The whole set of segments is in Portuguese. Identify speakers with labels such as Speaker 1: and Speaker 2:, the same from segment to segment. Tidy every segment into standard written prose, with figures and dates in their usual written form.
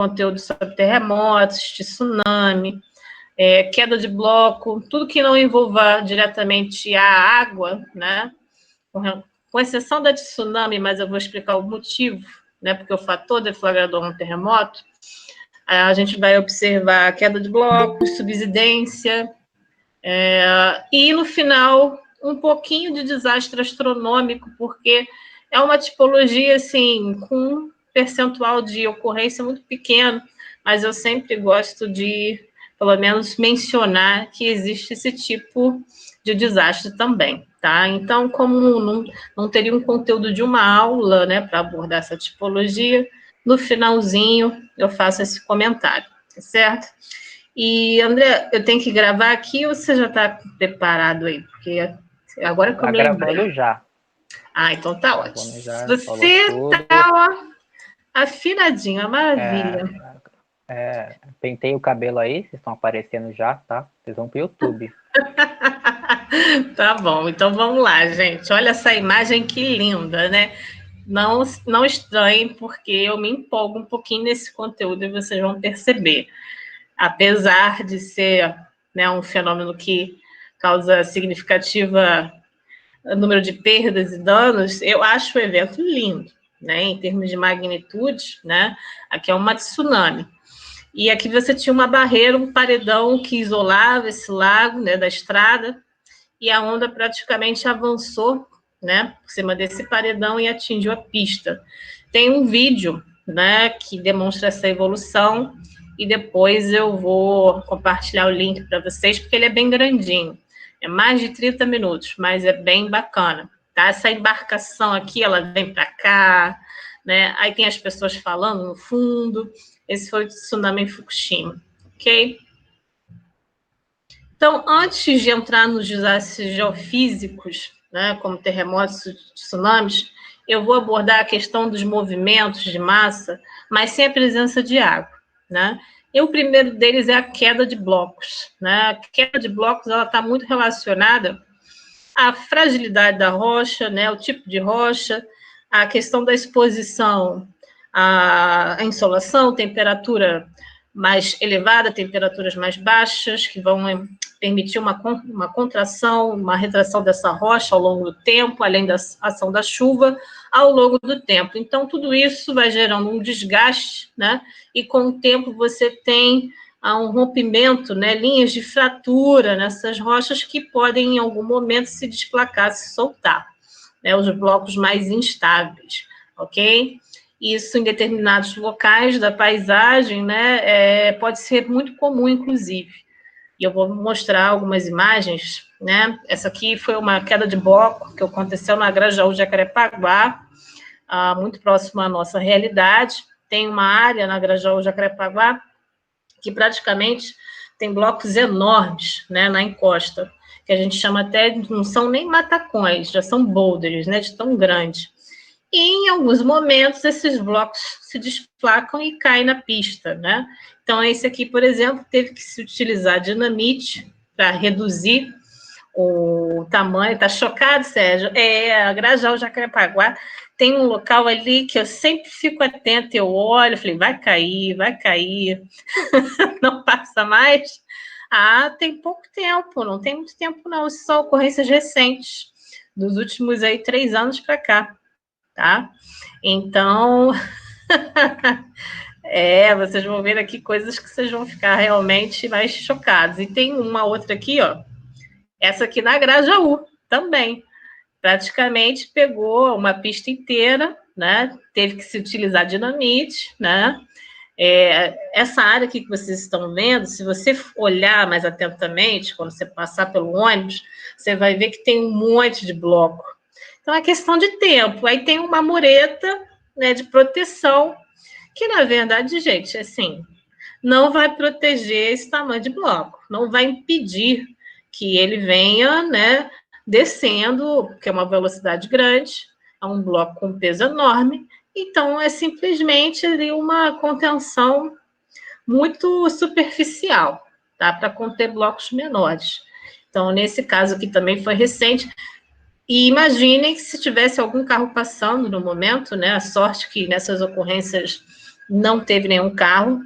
Speaker 1: conteúdo sobre terremotos, tsunami, queda de bloco, tudo que não envolva diretamente a água, né? Com exceção da tsunami, mas eu vou explicar o motivo, né? Porque o fator deflagrador é um terremoto. A gente vai observar queda de blocos, subsidência, e no final um pouquinho de desastre astronômico, porque é uma tipologia assim com percentual de ocorrência muito pequeno, mas eu sempre gosto de, pelo menos, mencionar que existe esse tipo de desastre também, tá? Então, como não teria um conteúdo de uma aula, né, para abordar essa tipologia, no finalzinho eu faço esse comentário, tá certo? E, André, eu tenho que gravar aqui ou você já está preparado aí? Porque agora que eu me lembrei.
Speaker 2: Tá gravando já.
Speaker 1: Ah, então tá ótimo.
Speaker 2: Já
Speaker 1: Você tá, ó, afinadinho, maravilha.
Speaker 2: Pentei o cabelo aí, vocês estão aparecendo já, tá? Vocês vão pro YouTube.
Speaker 1: Tá bom, então vamos lá, gente. Olha essa imagem que linda, né? Não estranhem, porque eu me empolgo um pouquinho nesse conteúdo e vocês vão perceber. Apesar de ser, né, um fenômeno que causa significativa número de perdas e danos, eu acho o evento lindo, né? Em termos de magnitude, né? Aqui é uma tsunami. E aqui você tinha uma barreira, um paredão que isolava esse lago, né, da estrada, e a onda praticamente avançou, né, por cima desse paredão e atingiu a pista. Tem um vídeo, né, que demonstra essa evolução, e depois eu vou compartilhar o link para vocês, porque ele é bem grandinho. É mais de 30 minutos, mas é bem bacana, tá? Essa embarcação aqui, ela vem para cá, né? Aí tem as pessoas falando no fundo. Esse foi o tsunami em Fukushima, ok? Então, antes de entrar nos desastres geofísicos, né, como terremotos e tsunamis, eu vou abordar a questão dos movimentos de massa, mas sem a presença de água, né? E o primeiro deles é a queda de blocos, né? A queda de blocos, ela está muito relacionada à fragilidade da rocha, né? O tipo de rocha, a questão da exposição à insolação, temperatura mais elevada, temperaturas mais baixas, que vão permitir uma contração, uma retração dessa rocha ao longo do tempo, além da ação da chuva, ao longo do tempo. Então, tudo isso vai gerando um desgaste, né? E com o tempo você tem um rompimento, né? Linhas de fratura nessas rochas que podem, em algum momento, se desplacar, se soltar, né? Os blocos mais instáveis, ok? Isso em determinados locais da paisagem, né, pode ser muito comum, inclusive. E eu vou mostrar algumas imagens, né? Essa aqui foi uma queda de bloco que aconteceu na Grajaú, Jacarepaguá, muito próximo à nossa realidade. Tem uma área na Grajaú, Jacarepaguá, que praticamente tem blocos enormes, né, na encosta, que a gente chama até, não são nem matacões, já são boulders, né, de tão grande. E em alguns momentos esses blocos se desplacam e caem na pista, né? Então esse aqui, por exemplo, teve que se utilizar dinamite para reduzir o tamanho. Tá chocado, Sérgio? A Grajaú, Jacarepaguá, tem um local ali que eu sempre fico atenta, eu olho, falei, vai cair, não passa mais. Tem pouco tempo, não tem muito tempo não, são ocorrências recentes, dos últimos aí 3 anos para cá. Tá? Então, vocês vão ver aqui coisas que vocês vão ficar realmente mais chocados. E tem uma outra aqui, ó, essa aqui na Grajaú também. Praticamente pegou uma pista inteira, né? Teve que se utilizar dinamite, né? Essa área aqui que vocês estão vendo, se você olhar mais atentamente, quando você passar pelo ônibus, você vai ver que tem um monte de bloco. Então, é questão de tempo. Aí tem uma mureta, né, de proteção, que, na verdade, gente, assim, não vai proteger esse tamanho de bloco, não vai impedir que ele venha, né, descendo, porque é uma velocidade grande, é um bloco com peso enorme, então é simplesmente ali uma contenção muito superficial, tá, para conter blocos menores. Então, nesse caso aqui também foi recente. E imaginem que se tivesse algum carro passando no momento, né? A sorte que nessas ocorrências não teve nenhum carro,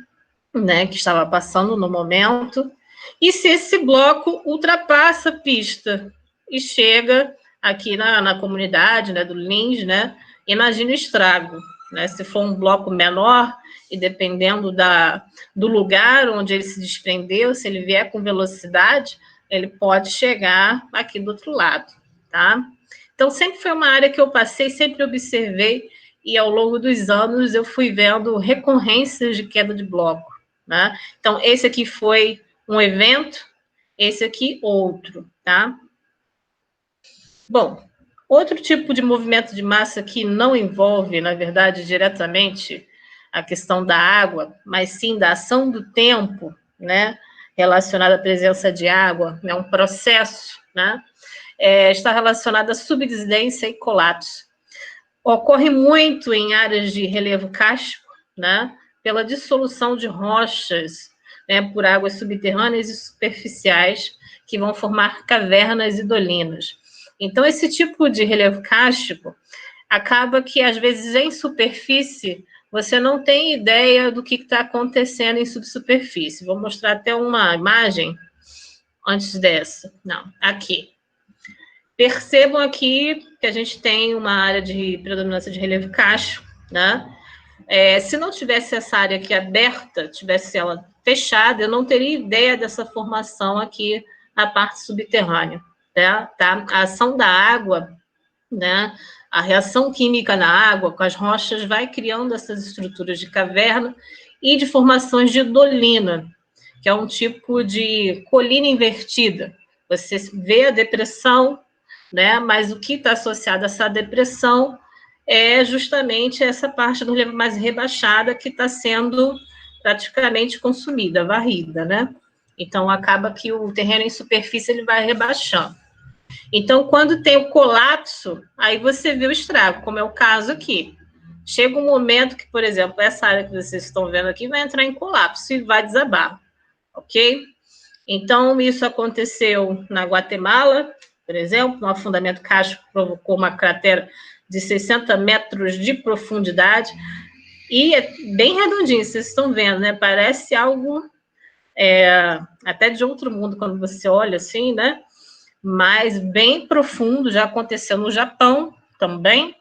Speaker 1: né, que estava passando no momento, e se esse bloco ultrapassa a pista e chega aqui na comunidade, né, do Lins, né, imagina o estrago, né, se for um bloco menor, e dependendo do lugar onde ele se desprendeu, se ele vier com velocidade, ele pode chegar aqui do outro lado, tá? Então, sempre foi uma área que eu passei, sempre observei, e ao longo dos anos eu fui vendo recorrências de queda de bloco, né? Então, esse aqui foi um evento, esse aqui outro, tá? Bom, outro tipo de movimento de massa que não envolve, na verdade, diretamente a questão da água, mas sim da ação do tempo, né, relacionada à presença de água, é um processo, né, está relacionado à subsidência e colapso. Ocorre muito em áreas de relevo kárstico, né, pela dissolução de rochas, né, por águas subterrâneas e superficiais, que vão formar cavernas e dolinas. Então, esse tipo de relevo kárstico acaba que, às vezes, em superfície, você não tem ideia do que está acontecendo em subsuperfície. Vou mostrar até uma imagem antes dessa. Não, aqui. Percebam aqui que a gente tem uma área de predominância de relevo kárstico, né? Se não tivesse essa área aqui aberta, tivesse ela fechada, eu não teria ideia dessa formação aqui na parte subterrânea, né? Tá? A ação da água, né? A reação química na água com as rochas vai criando essas estruturas de caverna e de formações de dolina, que é um tipo de colina invertida. Você vê a depressão, né? Mas o que está associado a essa depressão é justamente essa parte do relevo mais rebaixada que está sendo praticamente consumida, varrida, né? Então, acaba que o terreno em superfície ele vai rebaixando. Então, quando tem o colapso, aí você vê o estrago, como é o caso aqui. Chega um momento que, por exemplo, essa área que vocês estão vendo aqui vai entrar em colapso e vai desabar, ok? Então, isso aconteceu na Guatemala, por exemplo, um afundamento kárstico provocou uma cratera de 60 metros de profundidade, e é bem redondinho, vocês estão vendo, né? Parece algo até de outro mundo quando você olha assim, né? Mas bem profundo, já aconteceu no Japão também,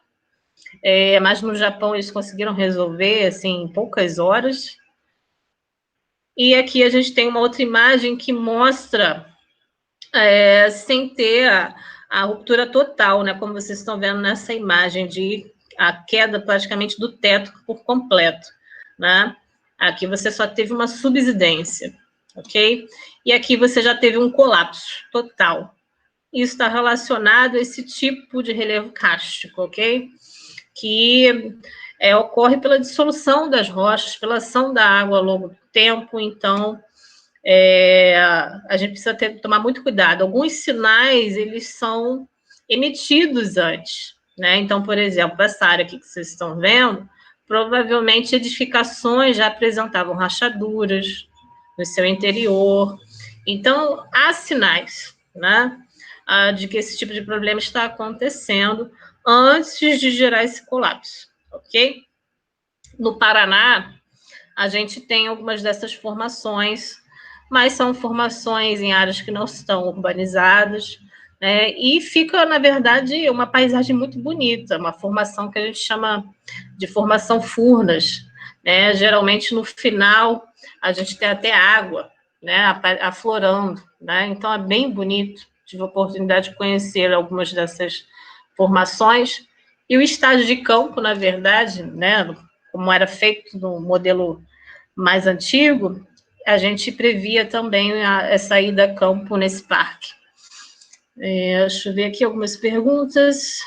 Speaker 1: mas no Japão eles conseguiram resolver, assim, em poucas horas. E aqui a gente tem uma outra imagem que mostra sem ter a ruptura total, né? Como vocês estão vendo nessa imagem de a queda praticamente do teto por completo, né? Aqui você só teve uma subsidência, ok? E aqui você já teve um colapso total. Isso está relacionado a esse tipo de relevo kárstico, ok? Que ocorre pela dissolução das rochas, pela ação da água ao longo do tempo, então a gente precisa tomar muito cuidado. Alguns sinais, eles são emitidos antes, né? Então, por exemplo, essa área aqui que vocês estão vendo, provavelmente edificações já apresentavam rachaduras no seu interior. Então, há sinais, né? De que esse tipo de problema está acontecendo antes de gerar esse colapso, ok? No Paraná, a gente tem algumas dessas formações, mas são formações em áreas que não estão urbanizadas, né? E fica, na verdade, uma paisagem muito bonita, uma formação que a gente chama de formação Furnas, né? Geralmente, no final, a gente tem até água, né? Aflorando, né? Então, é bem bonito. Tive a oportunidade de conhecer algumas dessas formações. E o estágio de campo, na verdade, né? Como era feito no modelo mais antigo, a gente previa também essa ida a campo nesse parque. Deixa eu ver aqui algumas perguntas.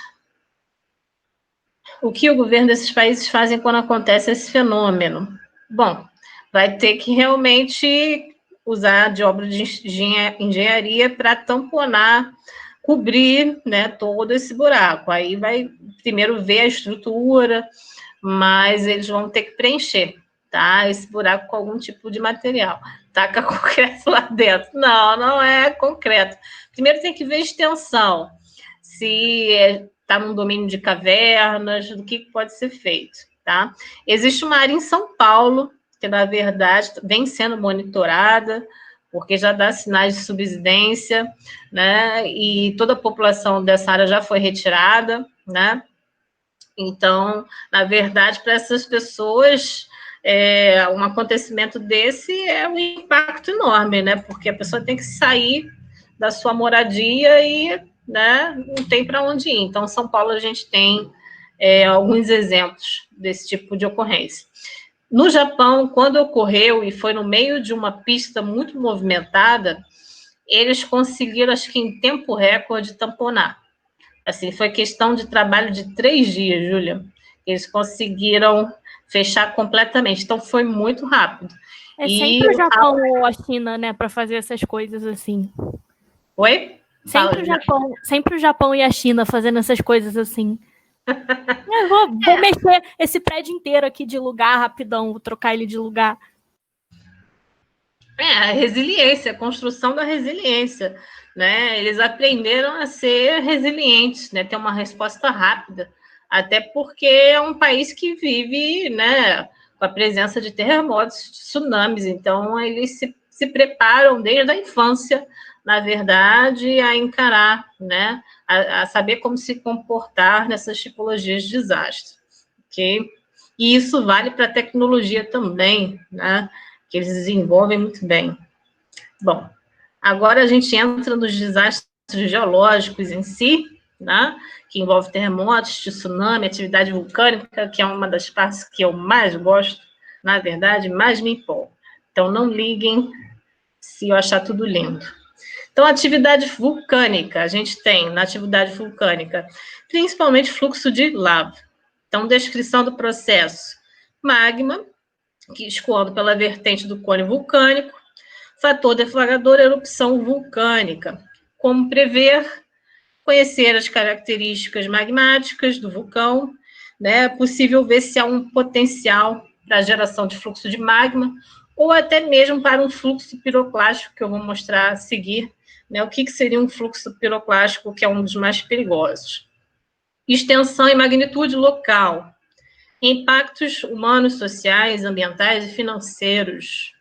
Speaker 1: O que o governo desses países fazem quando acontece esse fenômeno? Bom, vai ter que realmente usar de obra de engenharia para tamponar, cobrir, né, todo esse buraco. Aí vai primeiro ver a estrutura, mas eles vão ter que preencher, tá? Esse buraco com algum tipo de material. Taca concreto lá dentro. Não, não é concreto. Primeiro tem que ver a extensão. Se está num domínio de cavernas, do que pode ser feito, tá? Existe uma área em São Paulo, que, na verdade, vem sendo monitorada, porque já dá sinais de subsidência, né? E toda a população dessa área já foi retirada, né? Então, na verdade, para essas pessoas, um acontecimento desse é um impacto enorme, né? Porque a pessoa tem que sair da sua moradia e, né, não tem para onde ir. Então, São Paulo, a gente tem alguns exemplos desse tipo de ocorrência. No Japão, quando ocorreu, e foi no meio de uma pista muito movimentada, eles conseguiram, acho que em tempo recorde, tamponar. Assim, foi questão de trabalho de 3 dias, Júlia. Eles conseguiram fechar completamente. Então, foi muito rápido.
Speaker 3: É sempre o Japão ou a China, né, para fazer essas coisas assim.
Speaker 1: Oi?
Speaker 3: Sempre o Japão e a China fazendo essas coisas assim. Eu vou mexer esse prédio inteiro aqui de lugar rapidão, vou trocar ele de lugar.
Speaker 1: A resiliência, a construção da resiliência, né? Eles aprenderam a ser resilientes, né? Ter uma resposta rápida, até porque é um país que vive, né, com a presença de terremotos, de tsunamis, então eles se preparam desde a infância, na verdade, a encarar, né, a saber como se comportar nessas tipologias de desastre, ok? E isso vale para a tecnologia também, né? Que eles desenvolvem muito bem. Bom, agora a gente entra nos desastres geológicos em si, né, que envolve terremotos, tsunami, atividade vulcânica, que é uma das partes que eu mais gosto, na verdade, mais me empolgo. Então, não liguem se eu achar tudo lindo. Então, atividade vulcânica, a gente tem na atividade vulcânica, principalmente fluxo de lava. Então, descrição do processo: magma, que escoando pela vertente do cone vulcânico, fator deflagrador, erupção vulcânica. Como prever? Conhecer as características magmáticas do vulcão, né? É possível ver se há um potencial para a geração de fluxo de magma, ou até mesmo para um fluxo piroclástico, que eu vou mostrar a seguir, né? O que seria um fluxo piroclástico, que é um dos mais perigosos. Extensão e magnitude local. Impactos humanos, sociais, ambientais e financeiros.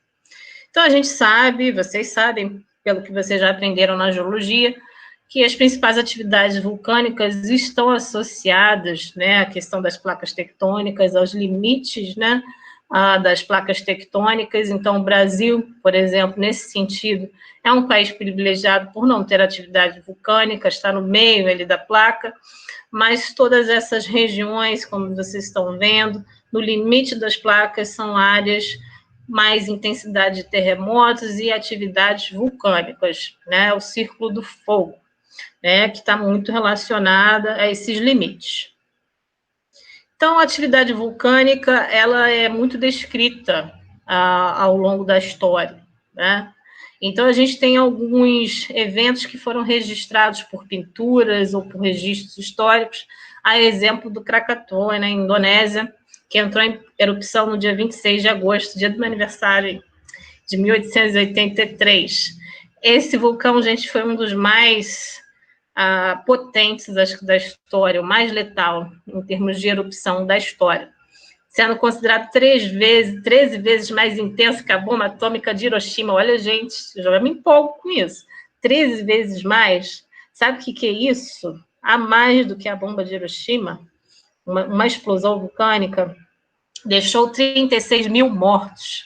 Speaker 1: Então, a gente sabe, vocês sabem, pelo que vocês já aprenderam na geologia, que as principais atividades vulcânicas estão associadas, né, à questão das placas tectônicas, aos limites, né, das placas tectônicas. Então, o Brasil, por exemplo, nesse sentido, é um país privilegiado por não ter atividade vulcânica, está no meio ali da placa, mas todas essas regiões, como vocês estão vendo, no limite das placas, são áreas mais intensidade de terremotos e atividades vulcânicas, né? O círculo do fogo, né? Que está muito relacionada a esses limites. Então, a atividade vulcânica, ela é muito descrita ao longo da história, né? Então, a gente tem alguns eventos que foram registrados por pinturas ou por registros históricos, a exemplo do Krakatoa, na Indonésia, que entrou em erupção no dia 26 de agosto, dia do meu aniversário, de 1883. Esse vulcão, gente, foi um dos mais potentes da história, o mais letal em termos de erupção da história, sendo considerado 13 vezes mais intenso que a bomba atômica de Hiroshima. Olha, gente, eu já me empolgo com isso. 13 vezes mais. Sabe o que é isso? A mais do que a bomba de Hiroshima, uma explosão vulcânica, deixou 36 mil mortos,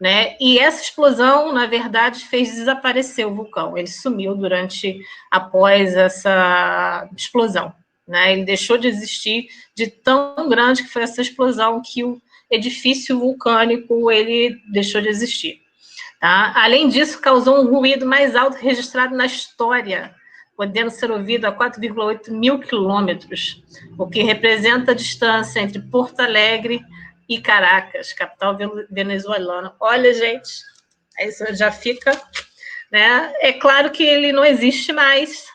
Speaker 1: né? E essa explosão, na verdade, fez desaparecer o vulcão. Ele sumiu após essa explosão, né? Ele deixou de existir, de tão grande que foi essa explosão, que o edifício vulcânico ele deixou de existir. Tá? Além disso, causou um ruído mais alto registrado na história, podendo ser ouvido a 4,8 mil quilômetros, o que representa a distância entre Porto Alegre e Caracas, capital venezuelana. Olha, gente, isso já fica, né? É claro que ele não existe mais,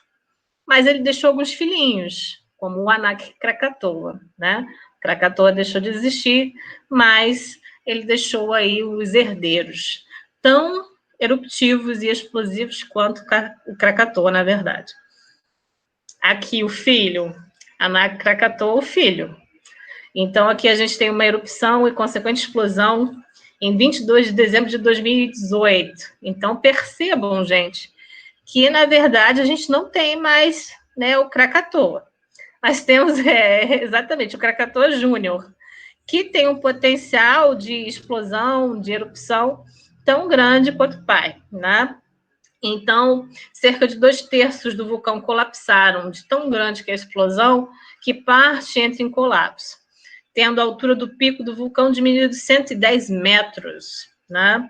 Speaker 1: mas ele deixou alguns filhinhos, como o Anak Krakatoa, né? Krakatoa deixou de existir, mas ele deixou aí os herdeiros, tão eruptivos e explosivos quanto o Krakatoa, na verdade. Aqui o filho, Anak Krakatoa, o filho. Então, aqui a gente tem uma erupção e consequente explosão em 22 de dezembro de 2018. Então, percebam, gente, que, na verdade, a gente não tem mais, né, o Krakatoa. Mas temos, exatamente, o Krakatoa Júnior, que tem um potencial de explosão, de erupção, tão grande quanto o pai, né? Então, cerca de 2/3 do vulcão colapsaram, de tão grande que é a explosão, que parte entra em colapso, tendo a altura do pico do vulcão diminuído de 110 metros, né?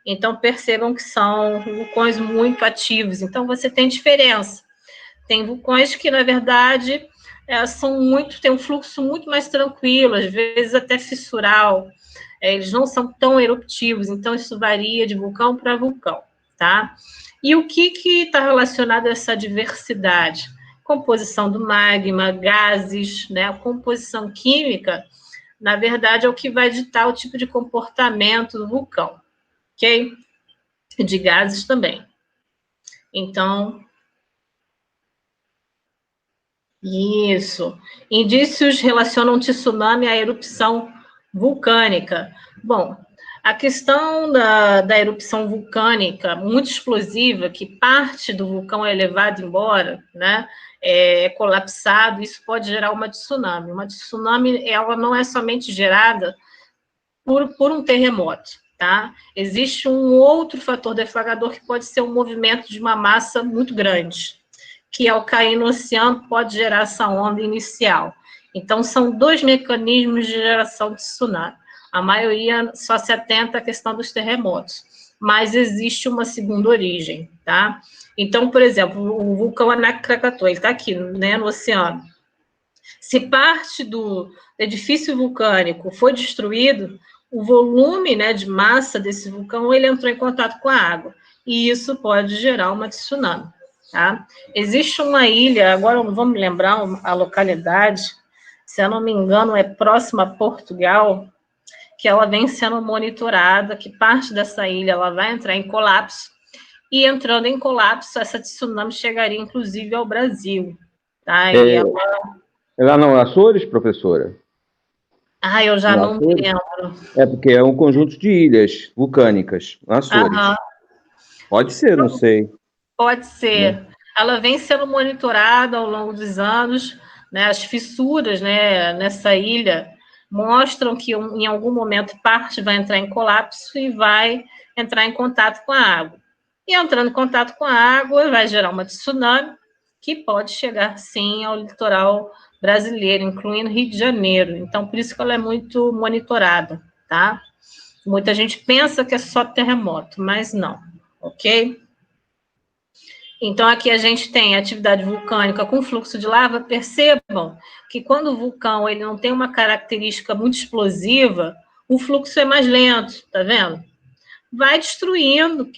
Speaker 1: Então, percebam que são vulcões muito ativos. Então, você tem diferença. Tem vulcões que, na verdade, têm um fluxo muito mais tranquilo, às vezes até fissural. Eles não são tão eruptivos, então isso varia de vulcão para vulcão, tá? E o que está relacionado a essa diversidade? Composição do magma, gases, né? A composição química, na verdade, é o que vai ditar o tipo de comportamento do vulcão, ok? De gases também. Então, isso. Indícios relacionam tsunami à erupção vulcânica. Bom, a questão da erupção vulcânica muito explosiva, que parte do vulcão é levada embora, né, é colapsado, isso pode gerar uma tsunami. Uma tsunami, ela não é somente gerada por um terremoto, tá? Existe um outro fator deflagrador que pode ser um movimento de uma massa muito grande, que ao cair no oceano pode gerar essa onda inicial. Então, são 2 mecanismos de geração de tsunami. A maioria só se atenta à questão dos terremotos, mas existe uma segunda origem, tá? Então, por exemplo, o vulcão Krakatoa, ele está aqui, né, no oceano. Se parte do edifício vulcânico foi destruído, o volume, né, de massa desse vulcão, ele entrou em contato com a água, e isso pode gerar uma tsunami. Tá? Existe uma ilha, agora não vou me lembrar a localidade, se eu não me engano, é próxima a Portugal, que ela vem sendo monitorada, que parte dessa ilha ela vai entrar em colapso, e entrando em colapso, essa tsunami chegaria, inclusive, ao Brasil. Tá? E ela...
Speaker 4: É lá no Açores, professora?
Speaker 1: Eu já não me lembro.
Speaker 4: É porque é um conjunto de ilhas vulcânicas, Açores. Pode ser, não sei.
Speaker 1: Pode ser. Ela vem sendo monitorada ao longo dos anos, né? As fissuras, né, nessa ilha mostram que em algum momento parte vai entrar em colapso e vai entrar em contato com a água. E entrando em contato com a água vai gerar uma tsunami que pode chegar, sim, ao litoral brasileiro, incluindo Rio de Janeiro. Então, por isso que ela é muito monitorada, tá? Muita gente pensa que é só terremoto, mas não, ok? Então, aqui a gente tem atividade vulcânica com fluxo de lava. Percebam que quando o vulcão ele não tem uma característica muito explosiva, o fluxo é mais lento, tá vendo? Vai destruindo,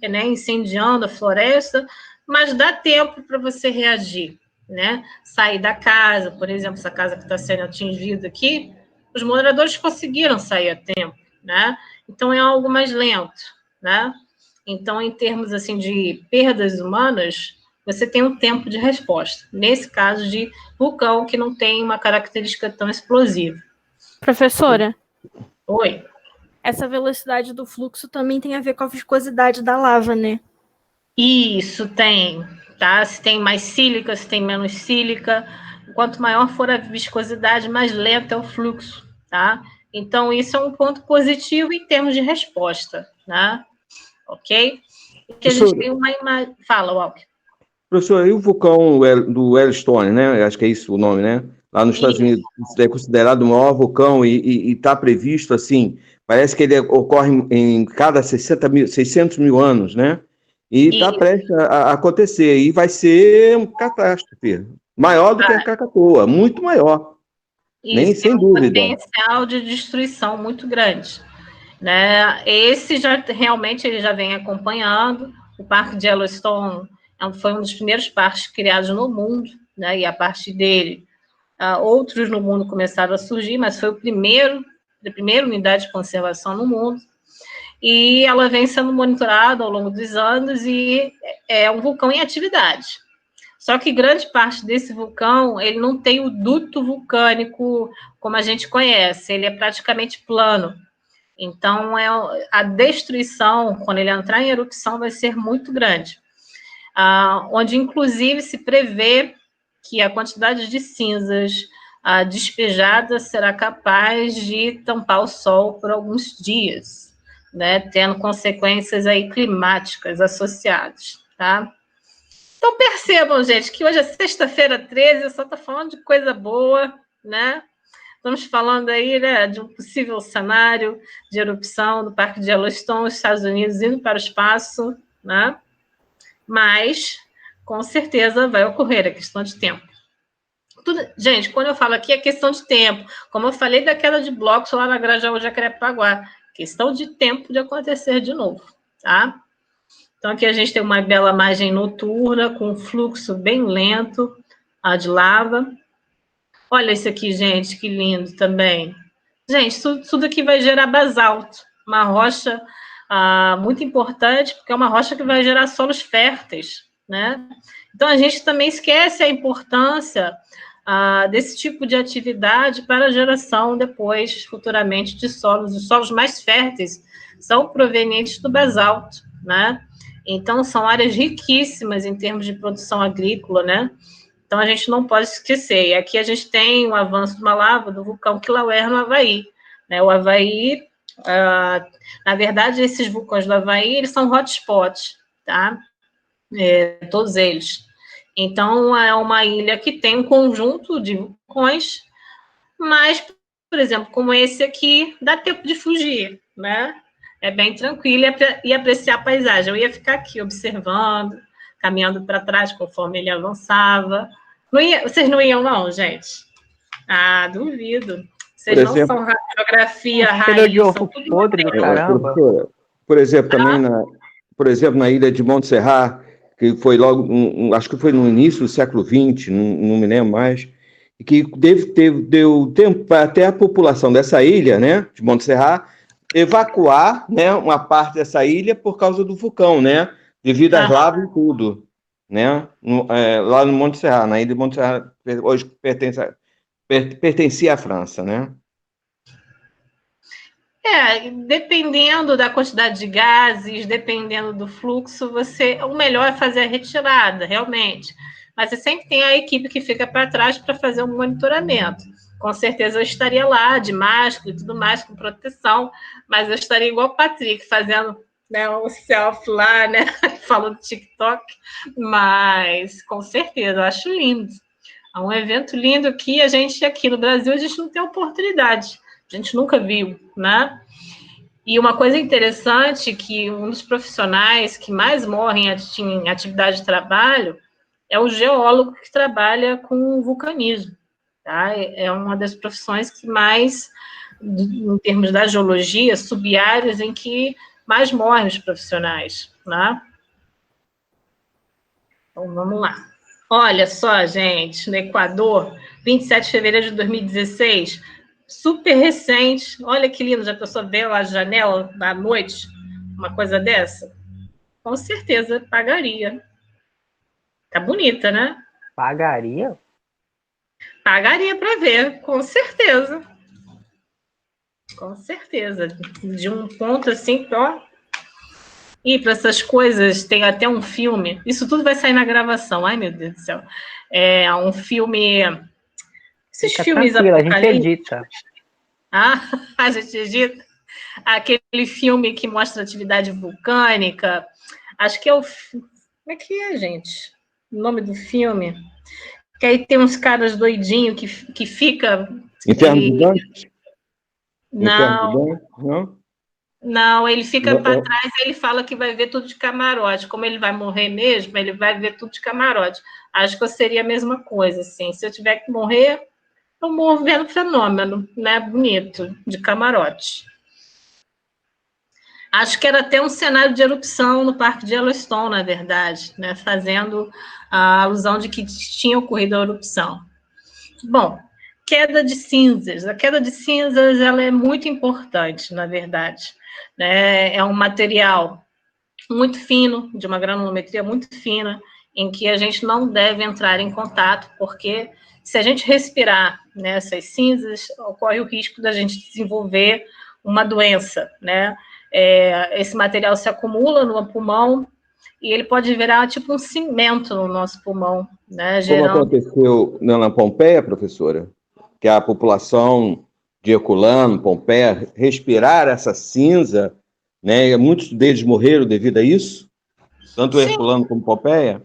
Speaker 1: né, incendiando a floresta, mas dá tempo para você reagir, né? Sair da casa, por exemplo, essa casa que está sendo atingida aqui, os moradores conseguiram sair a tempo, né? Então, é algo mais lento, né? Então, em termos assim de perdas humanas, você tem um tempo de resposta. Nesse caso de vulcão que não tem uma característica tão explosiva.
Speaker 3: Professora?
Speaker 1: Oi.
Speaker 3: Essa velocidade do fluxo também tem a ver com a viscosidade da lava, né?
Speaker 1: Isso tem, tá? Se tem mais sílica, se tem menos sílica. Quanto maior for a viscosidade, mais lento é o fluxo, tá? Então, isso é um ponto positivo em termos de resposta, né? Ok? Que a gente tem uma imagem... Fala, Walker.
Speaker 4: Professor, e o vulcão do Yellowstone, né? Acho que é isso o nome, né? Lá nos Estados Unidos, é considerado o maior vulcão e está previsto, assim, parece que ele ocorre em cada 600 mil anos, né? E está prestes a acontecer, e vai ser uma catástrofe, maior do que a Krakatoa, muito maior, nem sem dúvida.
Speaker 1: Um potencial de destruição muito grande. Né? Esse já realmente ele já vem acompanhando. O Parque de Yellowstone foi um dos primeiros parques criados no mundo, né? E a partir dele, outros no mundo começaram a surgir, mas foi a primeira unidade de conservação no mundo. E ela vem sendo monitorada ao longo dos anos e é um vulcão em atividade. Só que grande parte desse vulcão, ele não tem o duto vulcânico como a gente conhece, ele é praticamente plano. Então, a destruição, quando ele entrar em erupção, vai ser muito grande. Onde, inclusive, se prevê que a quantidade de cinzas despejada será capaz de tampar o sol por alguns dias, né, tendo consequências aí climáticas associadas, tá? Então, percebam, gente, que hoje é sexta-feira 13, eu só estou falando de coisa boa, né? Estamos falando aí, né, de um possível cenário de erupção do Parque de Yellowstone, Estados Unidos, indo para o espaço, né? Mas, com certeza, vai ocorrer, é questão de tempo. Gente, quando eu falo aqui, é questão de tempo. Como eu falei da queda de blocos lá na Grajaú, Jacarepaguá, questão de tempo de acontecer de novo, tá? Então, aqui a gente tem uma bela margem noturna, com um fluxo bem lento de lava. Olha isso aqui, gente, que lindo também. Gente, tudo aqui vai gerar basalto, uma rocha muito importante, porque é uma rocha que vai gerar solos férteis, né? Então, a gente também esquece a importância desse tipo de atividade para a geração depois, futuramente, de solos. Os solos mais férteis são provenientes do basalto, né? Então, são áreas riquíssimas em termos de produção agrícola, né? Então, a gente não pode esquecer. E aqui a gente tem o avanço de uma lava do vulcão Kilauea no Havaí, né? O Havaí, na verdade, esses vulcões do Havaí, eles são hotspots, tá? Todos eles. Então, é uma ilha que tem um conjunto de vulcões, mas, por exemplo, como esse aqui, dá tempo de fugir, né? É bem tranquilo e apreciar a paisagem. Eu ia ficar aqui observando, caminhando para trás conforme ele avançava. Vocês não iam, não, gente? Duvido. Vocês não são geografia raiz.
Speaker 2: De ovo podre do caramba.
Speaker 4: Por exemplo, também na ilha de Montserrat, que foi logo, acho que foi no início do século XX, não me lembro mais, e que deu tempo para até a população dessa ilha, né, de Montserrat, evacuar, né, uma parte dessa ilha por causa do vulcão, né, devido às lavas e tudo, né, lá no Montserrat, na ilha de Montserrat, hoje pertencia à França, né.
Speaker 1: Dependendo da quantidade de gases, dependendo do fluxo, o melhor é fazer a retirada, realmente. Mas você sempre tem a equipe que fica para trás para fazer um monitoramento. Com certeza eu estaria lá, de máscara e tudo mais, com proteção, mas eu estaria igual o Patrick, fazendo, né, um selfie lá, né, falando TikTok, mas com certeza, eu acho lindo. É um evento lindo que a gente, aqui no Brasil, a gente não tem oportunidade. A gente nunca viu, né? E uma coisa interessante que um dos profissionais que mais morrem em atividade de trabalho é o geólogo que trabalha com vulcanismo, tá? É uma das profissões que mais, em termos da geologia, sub-áreas em que mais morrem os profissionais, né? Então, vamos lá. Olha só, gente, no Equador, 27 de fevereiro de 2016, super recente. Olha que lindo, já pensou ver lá a janela da noite? Uma coisa dessa? Com certeza pagaria. Tá bonita, né?
Speaker 2: Pagaria?
Speaker 1: Pagaria para ver, com certeza. Com certeza. De um ponto assim, ó. E para essas coisas, tem até um filme. Isso tudo vai sair na gravação. Ai, meu Deus do céu. É um filme. Esses
Speaker 2: Fica
Speaker 1: filmes
Speaker 2: apocalípticos. A gente edita.
Speaker 1: A gente edita. Aquele filme que mostra atividade vulcânica. Acho que é o. Como é que é, gente? O nome do filme? Que aí tem uns caras doidinhos que fica.
Speaker 4: Inferno de Dante?
Speaker 1: Não. Não, ele fica para trás e ele fala que vai ver tudo de camarote. Como ele vai morrer mesmo, ele vai ver tudo de camarote. Acho que eu seria a mesma coisa, assim. Se eu tiver que morrer, eu morro vendo fenômeno, né? Bonito, de camarote. Acho que era até um cenário de erupção no Parque de Yellowstone, na verdade, né? Fazendo a alusão de que tinha ocorrido a erupção. Bom, queda de cinzas. A queda de cinzas ela é muito importante, na verdade. Né? É um material muito fino, de uma granulometria muito fina, em que a gente não deve entrar em contato, porque se a gente respirar nessas cinzas, ocorre o risco da gente desenvolver uma doença, né? Esse material se acumula no pulmão e ele pode virar tipo um cimento no nosso pulmão, né?
Speaker 4: Como aconteceu na Pompeia, professora? Que a população de Herculano, Pompeia, respirar essa cinza, né? Muitos deles morreram devido a isso? Tanto Herculano como Pompeia?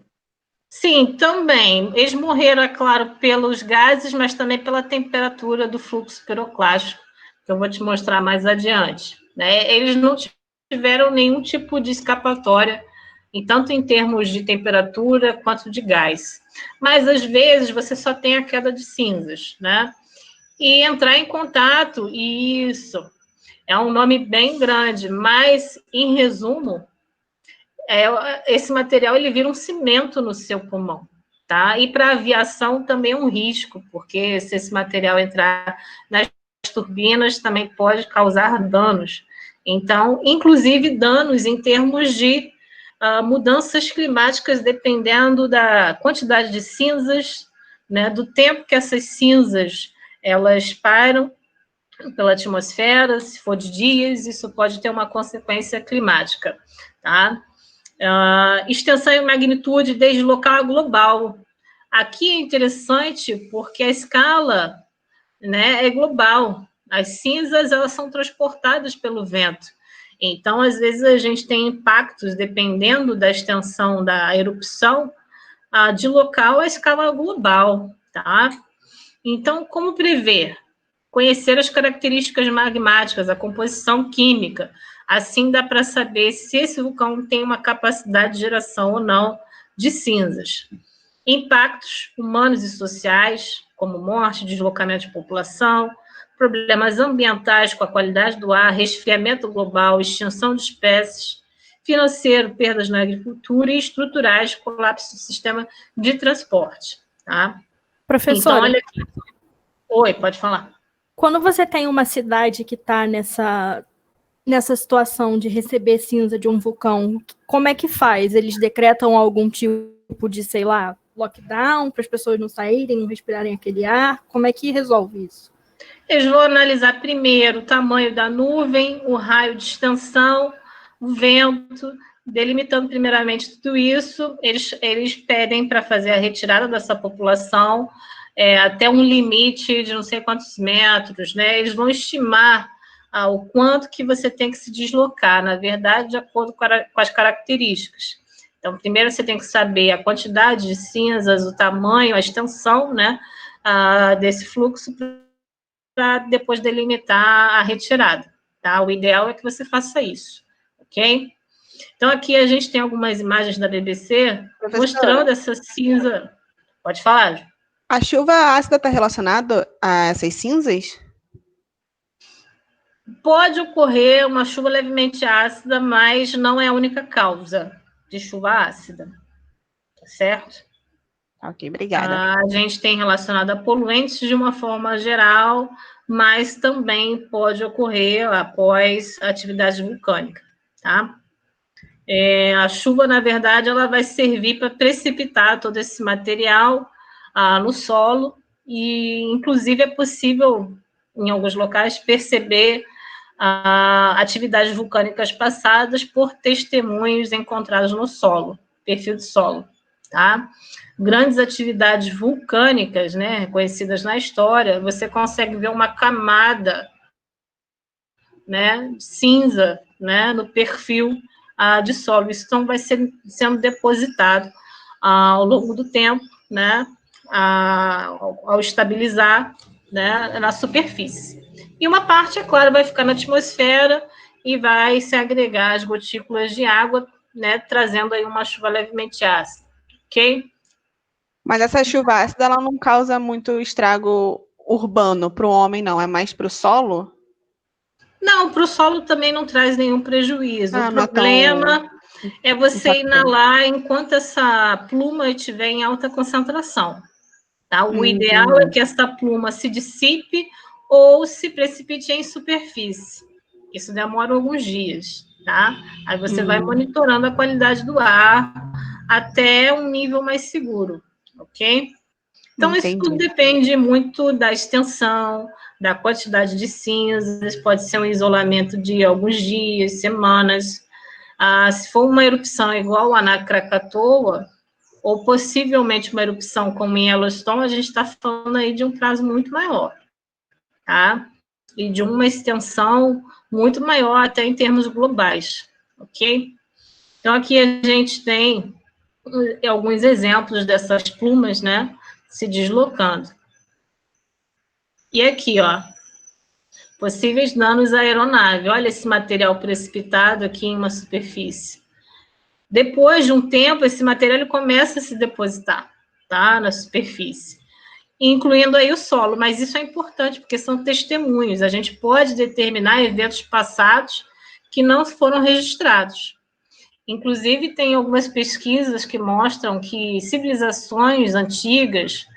Speaker 1: Sim, também. Eles morreram, é claro, pelos gases, mas também pela temperatura do fluxo piroclástico, que eu vou te mostrar mais adiante, né? Eles não tiveram nenhum tipo de escapatória, tanto em termos de temperatura quanto de gás. Mas, às vezes, você só tem a queda de cinzas, né? E entrar em contato, isso é um nome bem grande, mas, em resumo, esse material ele vira um cimento no seu pulmão, tá? E para a aviação também é um risco, porque se esse material entrar nas turbinas também pode causar danos. Então, inclusive danos em termos de mudanças climáticas, dependendo da quantidade de cinzas, né, do tempo que essas cinzas elas param pela atmosfera, se for de dias, isso pode ter uma consequência climática, tá? Extensão e magnitude desde local a global. Aqui é interessante porque a escala, né, é global. As cinzas elas são transportadas pelo vento. Então, às vezes, a gente tem impactos, dependendo da extensão da erupção, de local a escala global, tá? Então, como prever? Conhecer as características magmáticas, a composição química. Assim dá para saber se esse vulcão tem uma capacidade de geração ou não de cinzas. Impactos humanos e sociais, como morte, deslocamento de população, problemas ambientais com a qualidade do ar, resfriamento global, extinção de espécies, financeiro, perdas na agricultura e estruturais, colapso do sistema de transporte. Tá?
Speaker 3: Professora,
Speaker 1: então, olha aqui. Oi, pode falar.
Speaker 3: Quando você tem uma cidade que está nessa situação de receber cinza de um vulcão, como é que faz? Eles decretam algum tipo de, sei lá, lockdown para as pessoas não saírem, não respirarem aquele ar? Como é que resolve isso?
Speaker 1: Eles vão analisar primeiro o tamanho da nuvem, o raio de extensão, o vento, delimitando primeiramente tudo isso. Eles pedem para fazer a retirada dessa população até um limite de não sei quantos metros, né? Eles vão estimar o quanto que você tem que se deslocar, na verdade, de acordo com as características. Então, primeiro você tem que saber a quantidade de cinzas, o tamanho, a extensão, né, desse fluxo, para depois delimitar a retirada, tá? O ideal é que você faça isso, ok? Então, aqui a gente tem algumas imagens da BBC mostrando essa cinza. Pode falar, Ju.
Speaker 5: A chuva ácida está relacionada a essas cinzas?
Speaker 1: Pode ocorrer uma chuva levemente ácida, mas não é a única causa de chuva ácida, tá certo?
Speaker 5: Ok, obrigada.
Speaker 1: A gente tem relacionado a poluentes de uma forma geral, mas também pode ocorrer após a atividade vulcânica, tá? A chuva, na verdade, ela vai servir para precipitar todo esse material no solo e, inclusive, é possível, em alguns locais, perceber atividades vulcânicas passadas por testemunhos encontrados no solo, perfil de solo, tá? Grandes atividades vulcânicas, né, conhecidas na história, você consegue ver uma camada, né, cinza, né, no perfil de solo. Isso então vai sendo depositado ao longo do tempo, né, ao estabilizar, né, na superfície. E uma parte, é claro, vai ficar na atmosfera e vai se agregar às gotículas de água, né, trazendo aí uma chuva levemente ácida, ok?
Speaker 5: Mas essa chuva ácida, ela não causa muito estrago urbano para o homem, não. É mais para o solo?
Speaker 1: Não, para o solo também não traz nenhum prejuízo. O
Speaker 5: não é
Speaker 1: problema é você
Speaker 5: impactante.
Speaker 1: inalar enquanto essa pluma estiver em alta concentração. Tá? O ideal é que essa pluma se dissipe ou se precipite em superfície. Isso demora alguns dias, tá? Aí você vai monitorando a qualidade do ar até um nível mais seguro, ok? Então, isso
Speaker 5: Entendi.
Speaker 1: tudo depende muito da extensão, da quantidade de cinzas, pode ser um isolamento de alguns dias, semanas. Se for uma erupção igual a na Krakatoa, ou possivelmente uma erupção como em Yellowstone, a gente está falando aí de um prazo muito maior, tá? E de uma extensão muito maior até em termos globais, ok? Então, aqui a gente tem alguns exemplos dessas plumas, né, se deslocando. E aqui, ó, possíveis danos à aeronave. Olha esse material precipitado aqui em uma superfície. Depois de um tempo, esse material ele começa a se depositar, tá, na superfície, incluindo aí o solo. Mas isso é importante, porque são testemunhos. A gente pode determinar eventos passados que não foram registrados. Inclusive, tem algumas pesquisas que mostram que civilizações antigas,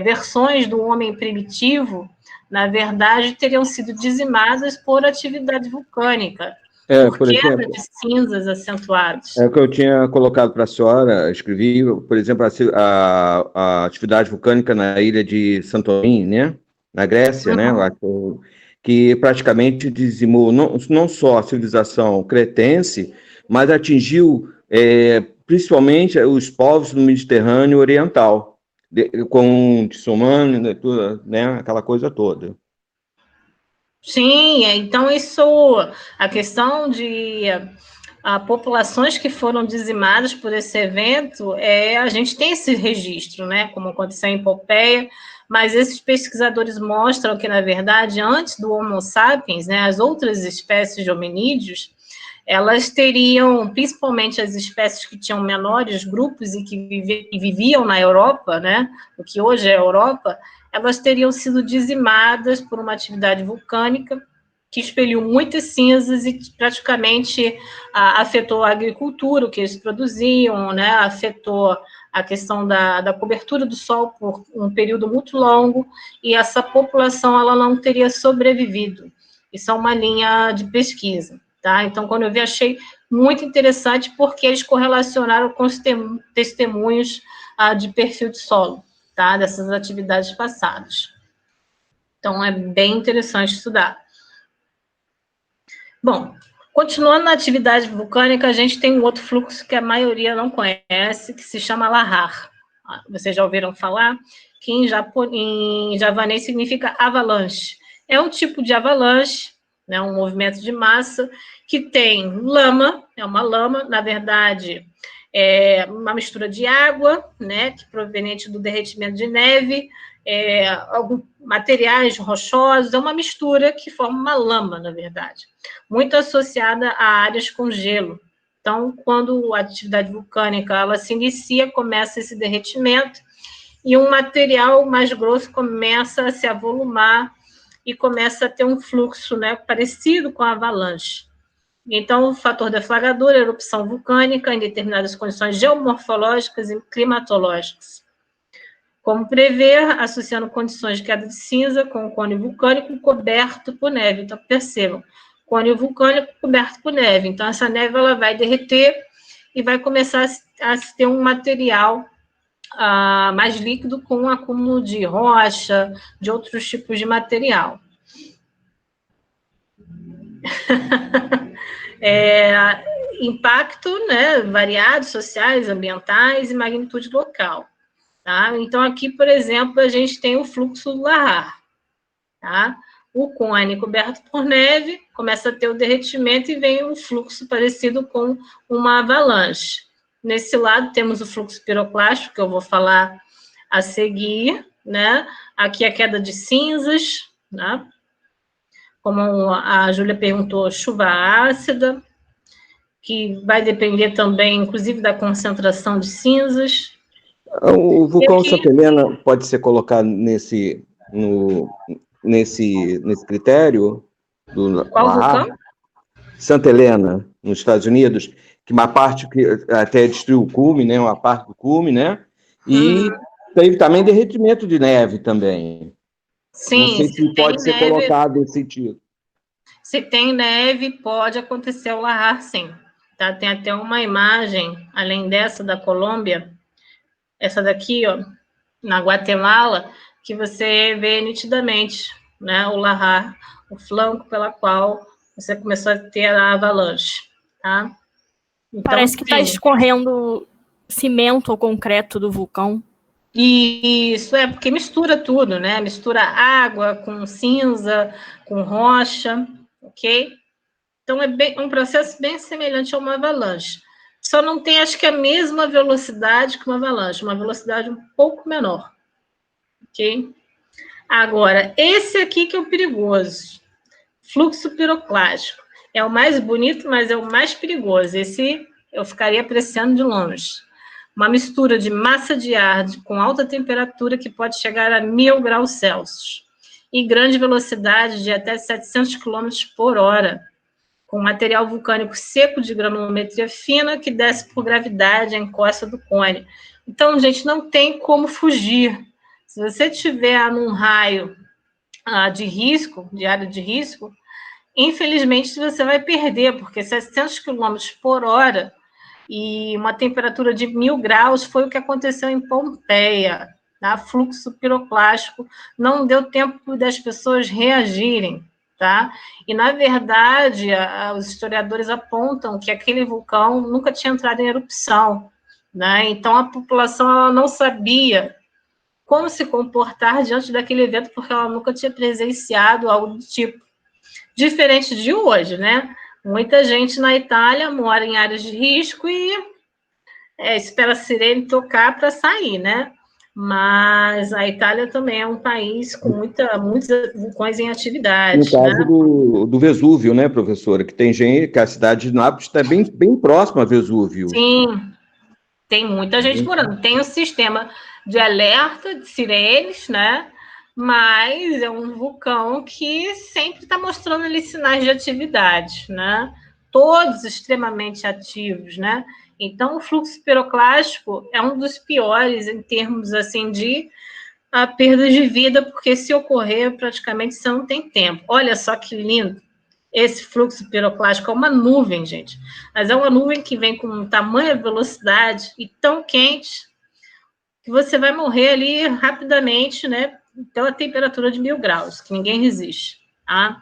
Speaker 1: versões do homem primitivo, na verdade, teriam sido dizimadas por atividade vulcânica, por
Speaker 4: Por
Speaker 1: queda
Speaker 4: exemplo,
Speaker 1: de cinzas acentuados.
Speaker 4: é o que eu tinha colocado para a senhora, escrevi, por exemplo, a atividade vulcânica na ilha de Santorini, né? Na Grécia, né? Eu acho que praticamente dizimou não só a civilização cretense, mas atingiu principalmente os povos do Mediterrâneo Oriental, com tsunami, né? Aquela coisa toda.
Speaker 1: Sim, então isso, a questão de populações que foram dizimadas por esse evento, a gente tem esse registro, né, como aconteceu em Pompeia, mas esses pesquisadores mostram que, na verdade, antes do Homo sapiens, né, as outras espécies de hominídeos, elas teriam, principalmente as espécies que tinham menores grupos e que viviam na Europa, né, o que hoje é a Europa, elas teriam sido dizimadas por uma atividade vulcânica que expeliu muitas cinzas e praticamente afetou a agricultura, o que eles produziam, né, afetou a questão da cobertura do sol por um período muito longo, e essa população ela não teria sobrevivido. Isso é uma linha de pesquisa, tá? Então, quando eu vi, achei muito interessante, porque eles correlacionaram com os testemunhos de perfil de solo, tá? Dessas atividades passadas. Então, é bem interessante estudar. Bom, continuando na atividade vulcânica, a gente tem um outro fluxo que a maioria não conhece, que se chama lahar. Vocês já ouviram falar? Que em javanês significa avalanche. É um tipo de avalanche, né, um movimento de massa, que tem lama, é uma lama, na verdade, é uma mistura de água, né, que é proveniente do derretimento de neve, alguns materiais rochosos, é uma mistura que forma uma lama, na verdade, muito associada a áreas com gelo. Então, quando a atividade vulcânica ela se inicia, começa esse derretimento, e um material mais grosso começa a se avolumar e começa a ter um fluxo, né, parecido com a avalanche. Então, o fator deflagrador é a erupção vulcânica em determinadas condições geomorfológicas e climatológicas. Como prever, associando condições de queda de cinza com o cone vulcânico coberto por neve. Então, percebam, cone vulcânico coberto por neve. Então, essa neve ela vai derreter e vai começar a ter um material mais líquido com um acúmulo de rocha, de outros tipos de material. Impacto, né, variados, sociais, ambientais e magnitude local. Tá? Então, aqui, por exemplo, a gente tem o fluxo do lahar. Tá? O cone coberto por neve, começa a ter o derretimento e vem um fluxo parecido com uma avalanche. Nesse lado, temos o fluxo piroclástico, que eu vou falar a seguir, né? Aqui a queda de cinzas, né? Como a Júlia perguntou, chuva ácida, que vai depender também, inclusive, da concentração de cinzas.
Speaker 4: O vulcão
Speaker 1: aqui,
Speaker 4: Santa Helena pode ser colocado nesse critério do
Speaker 1: qual
Speaker 4: lahar?
Speaker 1: vulcão?
Speaker 4: Santa Helena, nos Estados Unidos, que uma parte que até destruiu o cume, né? Uma parte do cume, né? E teve também derretimento de neve também.
Speaker 1: Sim,
Speaker 4: não sei se pode ser colocado nesse sentido.
Speaker 1: Se tem neve, pode acontecer o lahar, sim. tá? Tem até uma imagem, além dessa da Colômbia, essa daqui, ó, na Guatemala, que você vê nitidamente, né, o lahar, o flanco pela qual você começou a ter a avalanche, tá? Então,
Speaker 3: Parece que está escorrendo cimento ou concreto do vulcão.
Speaker 1: Isso, porque mistura tudo, né? Mistura água com cinza, com rocha, ok? Então, é um processo bem semelhante a uma avalanche. Só não tem, acho que, a mesma velocidade que uma avalanche, uma velocidade um pouco menor, ok? Agora, esse aqui que é o perigoso, fluxo piroclástico. É o mais bonito, mas é o mais perigoso. Esse eu ficaria apreciando de longe. Uma mistura de massa de ar com alta temperatura que pode chegar a 1000 graus Celsius e grande velocidade de até 700 km por hora, com material vulcânico seco de granulometria fina que desce por gravidade à encosta do cone. Então, gente, não tem como fugir. Se você estiver num raio de risco, de área de risco, infelizmente você vai perder, porque 700 km por hora e uma temperatura de 1000 graus foi o que aconteceu em Pompeia, tá? Fluxo piroclástico, não deu tempo das pessoas reagirem, tá? E, na verdade, os historiadores apontam que aquele vulcão nunca tinha entrado em erupção, né? Então, a população ela não sabia como se comportar diante daquele evento, porque ela nunca tinha presenciado algo do tipo. Diferente de hoje, né? Muita gente na Itália mora em áreas de risco e espera a sirene tocar para sair, né? Mas a Itália também é um país com muitos vulcões em atividade.
Speaker 4: No caso,
Speaker 1: né?
Speaker 4: do Vesúvio, né, professora? Que tem gente, que a cidade de Nápoles está bem próxima a Vesúvio.
Speaker 1: Sim, tem muita gente morando. Tem um sistema de alerta de sirenes, né? Mas é um vulcão que sempre está mostrando ali sinais de atividade, né? Todos extremamente ativos, né? Então, o fluxo piroclástico é um dos piores em termos, assim, de perda de vida, porque se ocorrer, praticamente você não tem tempo. Olha só que lindo esse fluxo piroclástico, é uma nuvem, gente. Mas é uma nuvem que vem com tamanha velocidade e tão quente que você vai morrer ali rapidamente, né? Pela temperatura de 1000 graus, que ninguém resiste, tá?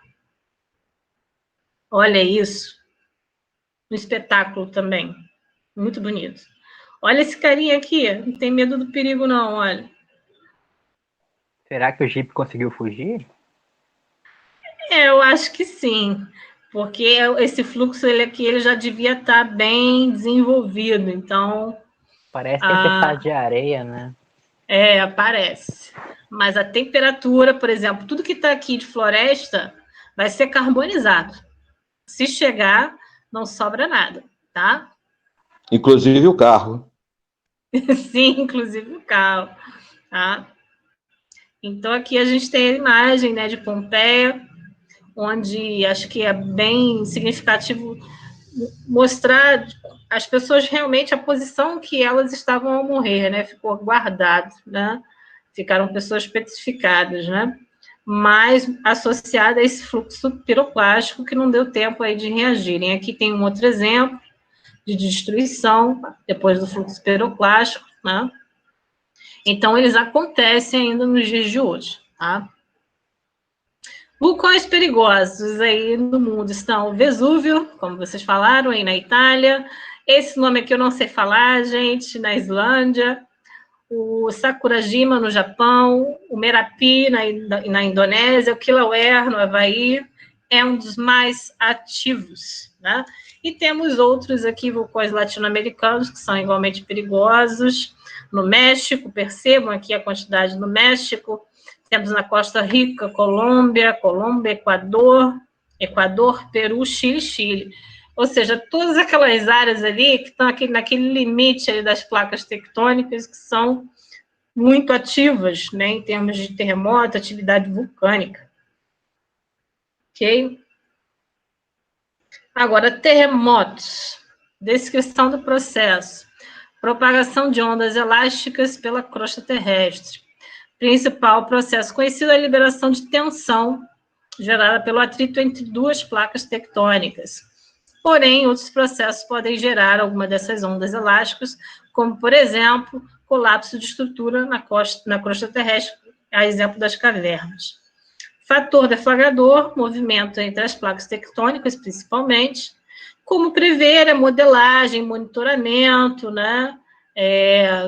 Speaker 1: Olha isso. Um espetáculo também. Muito bonito. Olha esse carinha aqui. Não tem medo do perigo, não, olha.
Speaker 2: Será que o Jeep conseguiu fugir?
Speaker 1: Eu acho que sim. Porque esse fluxo ele já devia estar bem desenvolvido. Então,
Speaker 2: Parece tempestade de areia, né?
Speaker 1: aparece. Mas a temperatura, por exemplo, tudo que está aqui de floresta vai ser carbonizado. Se chegar, não sobra nada, tá?
Speaker 4: Inclusive o carro.
Speaker 1: Sim, inclusive o carro, tá? Então, aqui a gente tem a imagem, né, de Pompeia, onde acho que é bem significativo mostrar as pessoas realmente a posição que elas estavam ao morrer, né? Ficou guardado, né? Ficaram pessoas petrificadas, né? Mas associada a esse fluxo piroclástico que não deu tempo aí de reagirem. Aqui tem um outro exemplo de destruição depois do fluxo piroclástico, né? Então, eles acontecem ainda nos dias de hoje, tá? Vulcões perigosos aí no mundo estão o Vesúvio, como vocês falaram, aí na Itália. Esse nome aqui eu não sei falar, gente, na Islândia. O Sakurajima, no Japão. O Merapi, na Indonésia. O Kilauea, no Havaí. É um dos mais ativos, né? E temos outros aqui, vulcões latino-americanos, que são igualmente perigosos. No México, percebam aqui a quantidade no México. Temos na Costa Rica, Colômbia, Equador, Peru, Chile. Ou seja, todas aquelas áreas ali que estão aqui naquele limite ali das placas tectônicas que são muito ativas, né, em termos de terremoto, atividade vulcânica. Ok? Agora, terremotos. Descrição do processo. Propagação de ondas elásticas pela crosta terrestre. Principal processo conhecido é a liberação de tensão gerada pelo atrito entre duas placas tectônicas. porém, outros processos podem gerar alguma dessas ondas elásticas, como, por exemplo, colapso de estrutura na crosta terrestre, a exemplo das cavernas. Fator deflagrador, movimento entre as placas tectônicas, principalmente. Como prever a modelagem, monitoramento, né?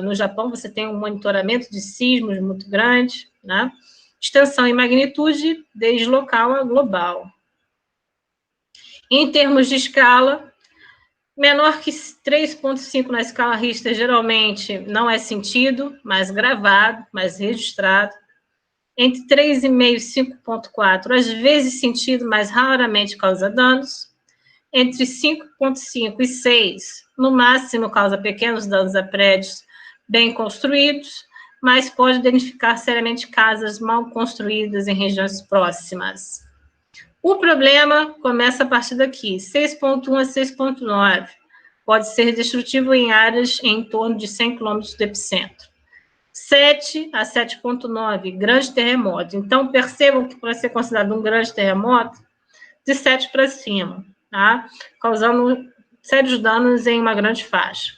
Speaker 1: No Japão, você tem um monitoramento de sismos muito grande, né? Extensão e magnitude, desde local a global. Em termos de escala, menor que 3,5 na escala Richter, geralmente não é sentido, mas gravado, mas registrado. Entre 3,5 e 5,4, às vezes sentido, mas raramente causa danos. Entre 5,5 e 6, no máximo causa pequenos danos a prédios bem construídos, mas pode danificar seriamente casas mal construídas em regiões próximas. O problema começa a partir daqui, 6,1 a 6,9. Pode ser destrutivo em áreas em torno de 100 km do epicentro. 7 a 7,9, grande terremoto. Então, percebam que para ser considerado um grande terremoto, de 7 para cima, tá? Causando sérios danos em uma grande faixa.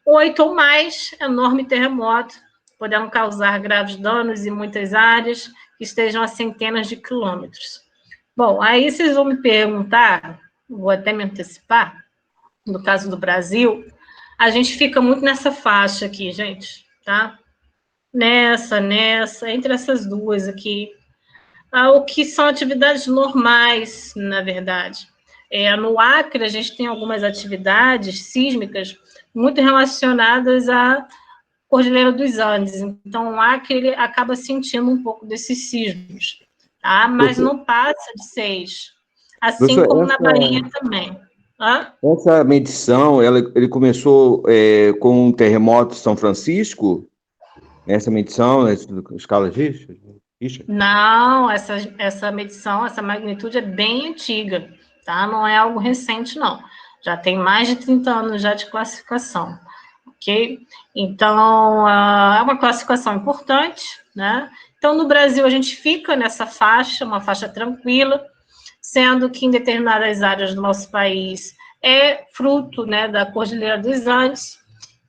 Speaker 1: 8 ou mais, enorme terremoto, podendo causar graves danos em muitas áreas que estejam a centenas de quilômetros. Bom, aí vocês vão me perguntar, vou até me antecipar, no caso do Brasil, a gente fica muito nessa faixa aqui, gente, tá? Nessa, entre essas duas aqui. O que são atividades normais, na verdade. No Acre, a gente tem algumas atividades sísmicas muito relacionadas à Cordilheira dos Andes. Então, o Acre ele acaba sentindo um pouco desses sismos, tá? Mas não passa de 6. Assim como na Bahia também.
Speaker 4: Essa medição, ele começou com um terremoto em São Francisco? Nessa medição, nessa escala Richter?
Speaker 1: Não, essa medição, essa magnitude é bem antiga, tá? Não é algo recente, não. Já tem mais de 30 anos já de classificação, ok? Então, é uma classificação importante, né? Então, no Brasil, a gente fica nessa faixa, uma faixa tranquila, sendo que em determinadas áreas do nosso país é fruto, né, da Cordilheira dos Andes.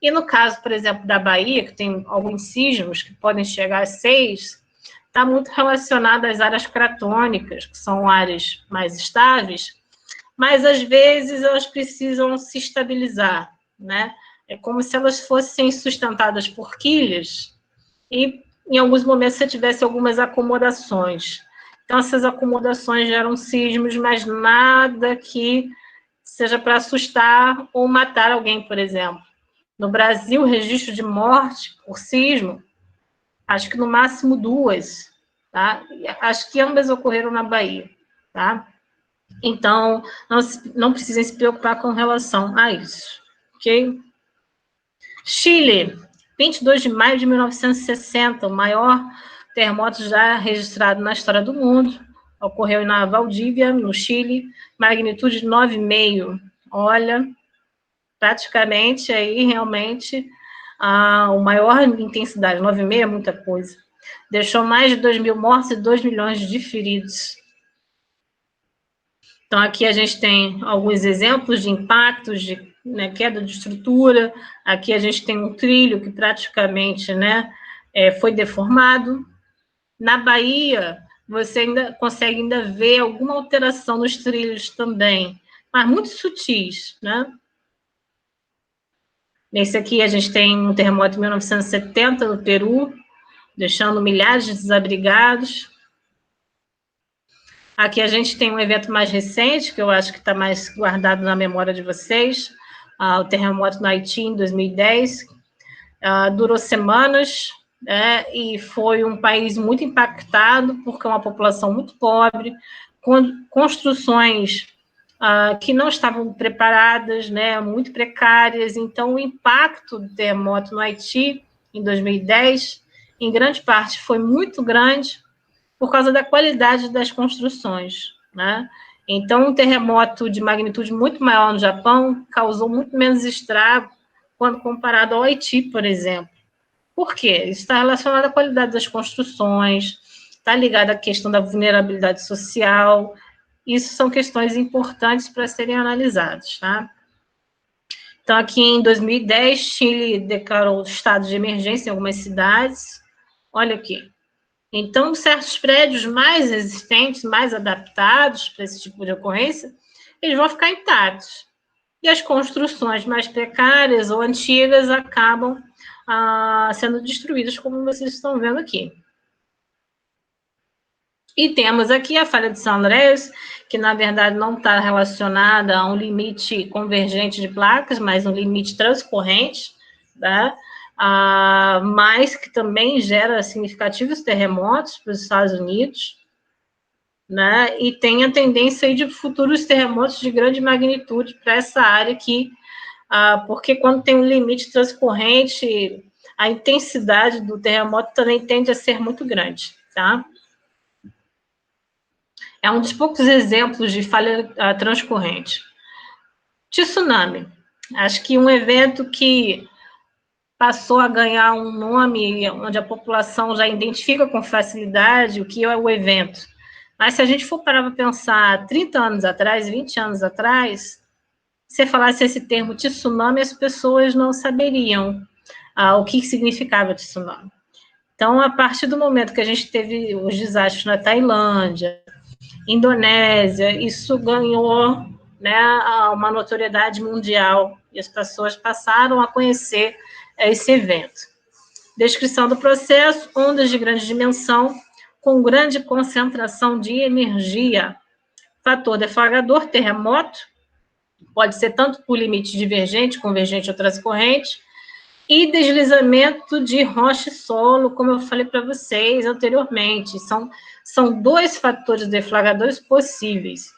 Speaker 1: E no caso, por exemplo, da Bahia, que tem alguns sismos que podem chegar a 6, está muito relacionado às áreas cratônicas, que são áreas mais estáveis, mas às vezes elas precisam se estabilizar, né? É como se elas fossem sustentadas por quilhas e em alguns momentos você tivesse algumas acomodações. Então essas acomodações geram sismos, mas nada que seja para assustar ou matar alguém, por exemplo. No Brasil, o registro de morte por sismo, acho que no máximo 2, tá? Acho que ambas ocorreram na Bahia, tá? Então, não precisem se preocupar com relação a isso, ok? Chile, 22 de maio de 1960, o maior terremoto já registrado na história do mundo, ocorreu na Valdívia, no Chile, magnitude de 9,5. Olha, praticamente aí realmente a maior intensidade, 9,5 é muita coisa. Deixou mais de 2.000 mortos e 2 milhões de feridos. Então, aqui a gente tem alguns exemplos de impactos, de queda de estrutura. Aqui a gente tem um trilho que praticamente foi deformado. Na Bahia, você ainda consegue ver alguma alteração nos trilhos também, mas muito sutis, né? Nesse aqui, a gente tem um terremoto em 1970 no Peru, deixando milhares de desabrigados. Aqui a gente tem um evento mais recente, que eu acho que está mais guardado na memória de vocês, o terremoto no Haiti, em 2010. Durou semanas, e foi um país muito impactado, porque é uma população muito pobre, com construções que não estavam preparadas, muito precárias. Então, o impacto do terremoto no Haiti, em 2010, em grande parte, foi muito grande por causa da qualidade das construções, né? Então, um terremoto de magnitude muito maior no Japão causou muito menos estrago quando comparado ao Haiti, por exemplo. Por quê? Isso está relacionado à qualidade das construções, está ligado à questão da vulnerabilidade social, isso são questões importantes para serem analisadas, tá? Então, aqui em 2010, Chile declarou estado de emergência em algumas cidades. Olha aqui. Então, certos prédios mais resistentes, mais adaptados para esse tipo de ocorrência, eles vão ficar intactos. E as construções mais precárias ou antigas acabam sendo destruídas, como vocês estão vendo aqui. E temos aqui a falha de São Andrés, que na verdade não está relacionada a um limite convergente de placas, mas um limite transcorrente, tá? Mas que também gera significativos terremotos para os Estados Unidos, né? E tem a tendência aí de futuros terremotos de grande magnitude para essa área aqui, porque quando tem um limite transcorrente, a intensidade do terremoto também tende a ser muito grande, tá? É um dos poucos exemplos de falha transcorrente. Tsunami. Acho que um evento que passou a ganhar um nome onde a população já identifica com facilidade o que é o evento. Mas se a gente for parar para pensar 30 anos atrás, 20 anos atrás, se falasse esse termo tsunami, as pessoas não saberiam o que significava tsunami. Então, a partir do momento que a gente teve os desastres na Tailândia, Indonésia, isso ganhou, né, uma notoriedade mundial e as pessoas passaram a conhecer esse evento. Descrição do processo: ondas de grande dimensão com grande concentração de energia. Fator deflagrador: terremoto, pode ser tanto por limite divergente, convergente ou transcorrente, e deslizamento de rocha e solo, como eu falei para vocês anteriormente. São dois fatores deflagradores possíveis.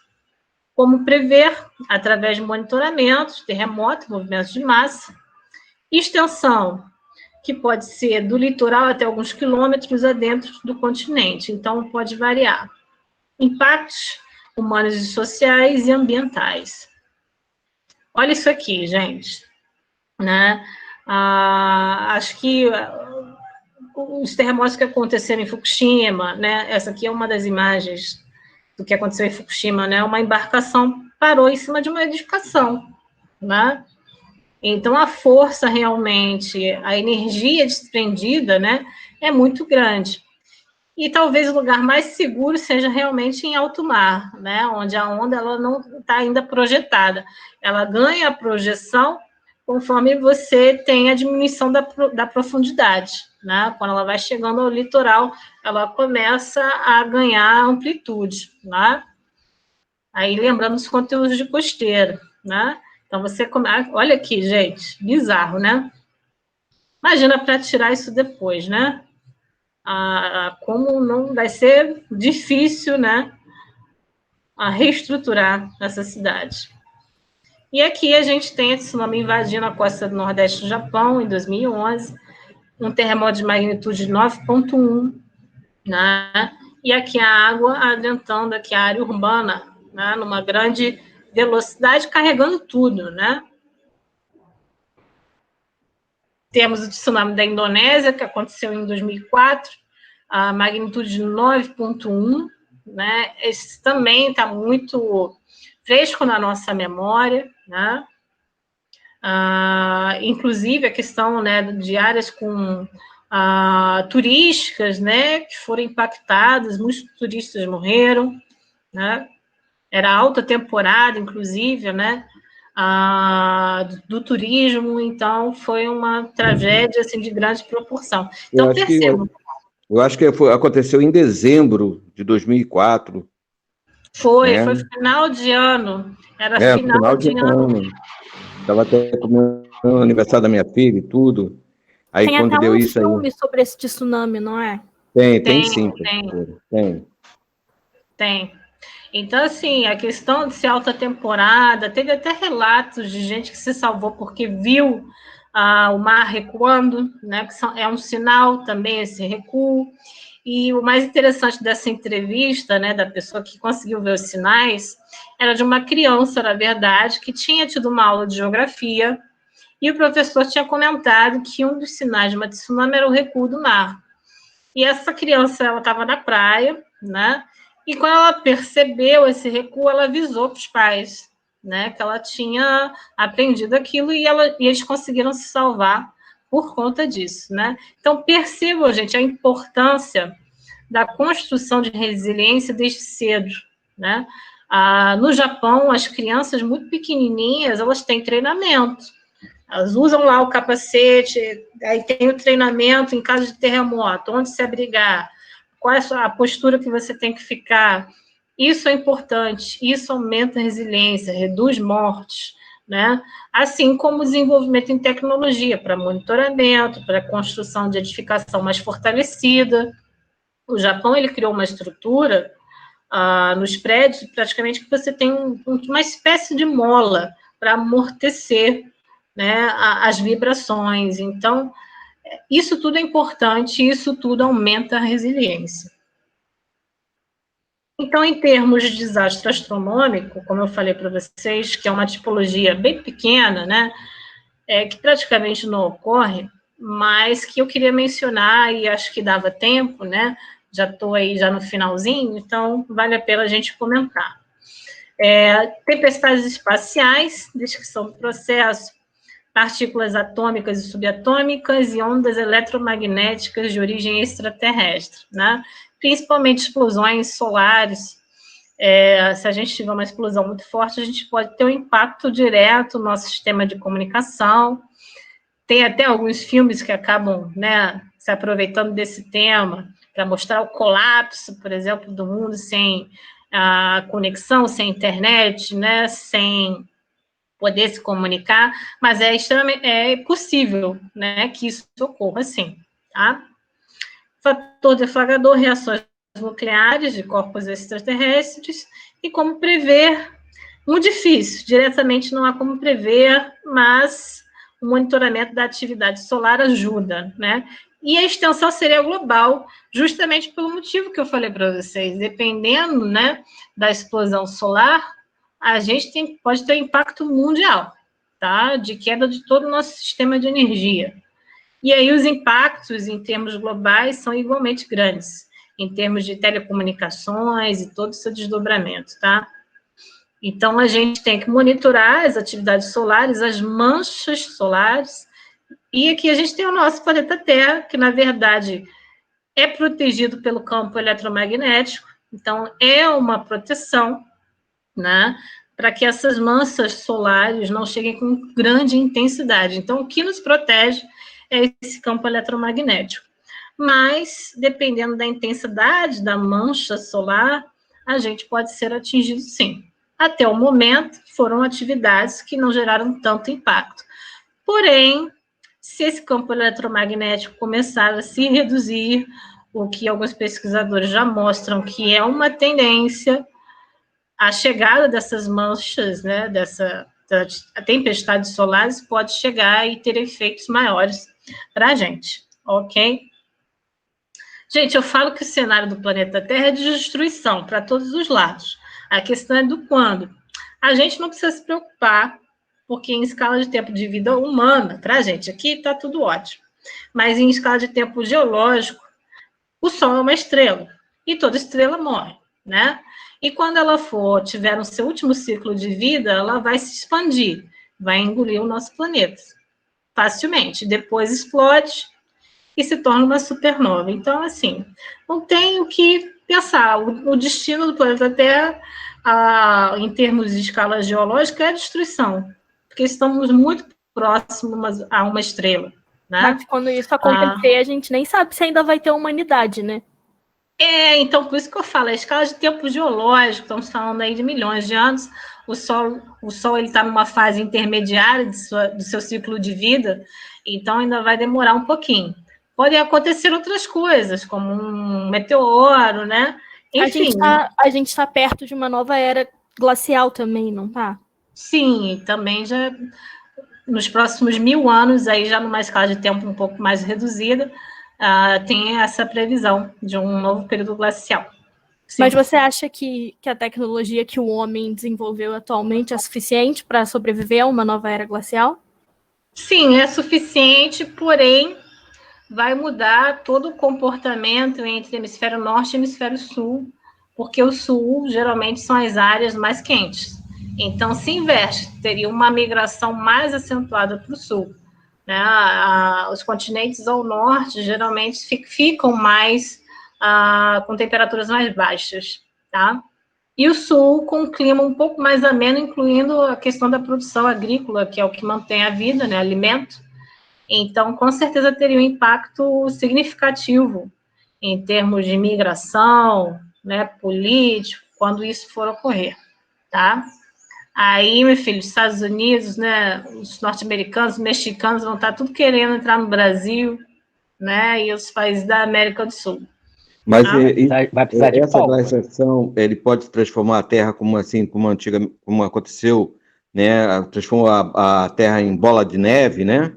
Speaker 1: Como prever? Através de monitoramentos, terremotos, movimentos de massa. Extensão, que pode ser do litoral até alguns quilômetros adentro do continente, então pode variar. Impactos humanos e sociais e ambientais. Olha isso aqui, gente, né? Acho que os terremotos que aconteceram em Fukushima, né? Essa aqui é uma das imagens do que aconteceu em Fukushima, né? Uma embarcação parou em cima de uma edificação, né? Então, a força realmente, a energia desprendida, né, é muito grande. E talvez o lugar mais seguro seja realmente em alto mar, né, onde a onda ela não está ainda projetada. Ela ganha a projeção conforme você tem a diminuição da profundidade, né? Quando ela vai chegando ao litoral, ela começa a ganhar amplitude, né? Aí, lembrando os conteúdos de costeira, né? Então, olha aqui, gente, bizarro, né? Imagina para tirar isso depois, né? Como não vai ser difícil, né? A reestruturar essa cidade. E aqui a gente tem a tsunami invadindo a costa do Nordeste do Japão, em 2011, um terremoto de magnitude 9,1, né? E aqui a água adentrando aqui a área urbana, né? Numa grande velocidade, carregando tudo, né? Temos o tsunami da Indonésia, que aconteceu em 2004, a magnitude de 9,1, né? Esse também está muito fresco na nossa memória, né? Inclusive a questão, né, de áreas com turísticas, né, que foram impactadas, muitos turistas morreram, né? Era alta temporada, inclusive, né, do turismo, então foi uma tragédia assim, de grande proporção. Então,
Speaker 4: eu acho que aconteceu em dezembro de 2004.
Speaker 1: Foi final de ano. Era final de ano.
Speaker 4: Estava até comendo o aniversário da minha filha e tudo. Aí
Speaker 3: tem
Speaker 4: quando
Speaker 3: até
Speaker 4: deu
Speaker 3: um
Speaker 4: isso
Speaker 3: filme
Speaker 4: aí...
Speaker 3: sobre esse tsunami, não é?
Speaker 4: Tem sim.
Speaker 1: Tem. Então, assim, a questão de ser alta temporada, teve até relatos de gente que se salvou porque viu o mar recuando, né? Que é um sinal também esse recuo. E o mais interessante dessa entrevista, né, da pessoa que conseguiu ver os sinais, era de uma criança, na verdade, que tinha tido uma aula de geografia e o professor tinha comentado que um dos sinais de uma tsunami era o recuo do mar. E essa criança, ela estava na praia, né? E quando ela percebeu esse recuo, ela avisou para os pais, né, que ela tinha aprendido aquilo e eles conseguiram se salvar por conta disso, né? Então, percebam, gente, a importância da construção de resiliência desde cedo, né? No Japão, as crianças muito pequenininhas, elas têm treinamento. Elas usam lá o capacete, aí tem o treinamento em caso de terremoto, onde se abrigar, qual é a postura que você tem que ficar. Isso é importante, isso aumenta a resiliência, reduz mortes, né? Assim como o desenvolvimento em tecnologia para monitoramento, para construção de edificação mais fortalecida. O Japão, ele criou uma estrutura nos prédios, praticamente, que você tem uma espécie de mola para amortecer, né, as vibrações. Então, isso tudo é importante, isso tudo aumenta a resiliência. Então, em termos de desastre astronômico, como eu falei para vocês, que é uma tipologia bem pequena, né, que praticamente não ocorre, mas que eu queria mencionar e acho que dava tempo, né, já estou aí já no finalzinho, então vale a pena a gente comentar. Tempestades espaciais, descrição do processo, partículas atômicas e subatômicas e ondas eletromagnéticas de origem extraterrestre, né? Principalmente explosões solares. Se a gente tiver uma explosão muito forte, a gente pode ter um impacto direto no nosso sistema de comunicação. Tem até alguns filmes que acabam, né, se aproveitando desse tema para mostrar o colapso, por exemplo, do mundo sem a conexão, sem internet, né, sem poder se comunicar, mas é possível, né, que isso ocorra, sim, tá? Fator deflagrador, reações nucleares de corpos extraterrestres, e como prever, muito difícil, diretamente não há como prever, mas o monitoramento da atividade solar ajuda, né? E a extensão seria global, justamente pelo motivo que eu falei para vocês, dependendo, né, da explosão solar, a gente pode ter um impacto mundial, tá? De queda de todo o nosso sistema de energia. E aí os impactos em termos globais são igualmente grandes, em termos de telecomunicações e todo o seu desdobramento, tá? Então, a gente tem que monitorar as atividades solares, as manchas solares, e aqui a gente tem o nosso planeta Terra, que, na verdade, é protegido pelo campo eletromagnético, então é uma proteção, né, para que essas manchas solares não cheguem com grande intensidade. Então, o que nos protege é esse campo eletromagnético. Mas, dependendo da intensidade da mancha solar, a gente pode ser atingido, sim. Até o momento, foram atividades que não geraram tanto impacto. Porém, se esse campo eletromagnético começar a se reduzir, o que alguns pesquisadores já mostram que é uma tendência, a chegada dessas manchas, né, a tempestades solares pode chegar e ter efeitos maiores para a gente, ok? Gente, eu falo que o cenário do planeta Terra é de destruição para todos os lados. A questão é do quando. A gente não precisa se preocupar, porque em escala de tempo de vida humana, para a gente aqui está tudo ótimo. Mas em escala de tempo geológico, o Sol é uma estrela, e toda estrela morre, né? E quando ela tiver no seu último ciclo de vida, ela vai se expandir, vai engolir o nosso planeta, facilmente. Depois explode e se torna uma supernova. Então, assim, não tem o que pensar. O destino do planeta Terra, em termos de escala geológica, é a destruição, porque estamos muito próximos a uma estrela, né?
Speaker 3: Mas quando isso acontecer, a gente nem sabe se ainda vai ter humanidade, né?
Speaker 1: Então, por isso que eu falo, a escala de tempo geológico, estamos falando aí de milhões de anos, o Sol ele está numa fase intermediária do seu ciclo de vida, então ainda vai demorar um pouquinho. Podem acontecer outras coisas, como um meteoro, né? Enfim.
Speaker 3: A gente tá perto de uma nova era glacial também, não tá?
Speaker 1: Sim, também já nos próximos 1000 anos, aí já numa escala de tempo um pouco mais reduzida, tem essa previsão de um novo período glacial. Sim.
Speaker 3: Mas você acha que a tecnologia que o homem desenvolveu atualmente é suficiente para sobreviver a uma nova era glacial?
Speaker 1: Sim, é suficiente, porém vai mudar todo o comportamento entre hemisfério norte e hemisfério sul porque o sul geralmente são as áreas mais quentes. Então, se inverte, teria uma migração mais acentuada para o sul. Né? Os continentes ao norte geralmente ficam mais com temperaturas mais baixas, tá? E o sul com um clima um pouco mais ameno, incluindo a questão da produção agrícola, que é o que mantém a vida, né? Alimento. Então, com certeza teria um impacto significativo em termos de migração, né, político, quando isso for ocorrer, tá? Aí, meu filho, os Estados Unidos, né, os norte-americanos, os mexicanos vão estar tudo querendo entrar no Brasil, né, e os países da América do Sul.
Speaker 4: Mas
Speaker 2: Vai precisar de
Speaker 4: essa
Speaker 2: pau.
Speaker 4: glaciação, ele pode transformar a Terra como assim, como aconteceu, né? Transformou a Terra em bola de neve, né?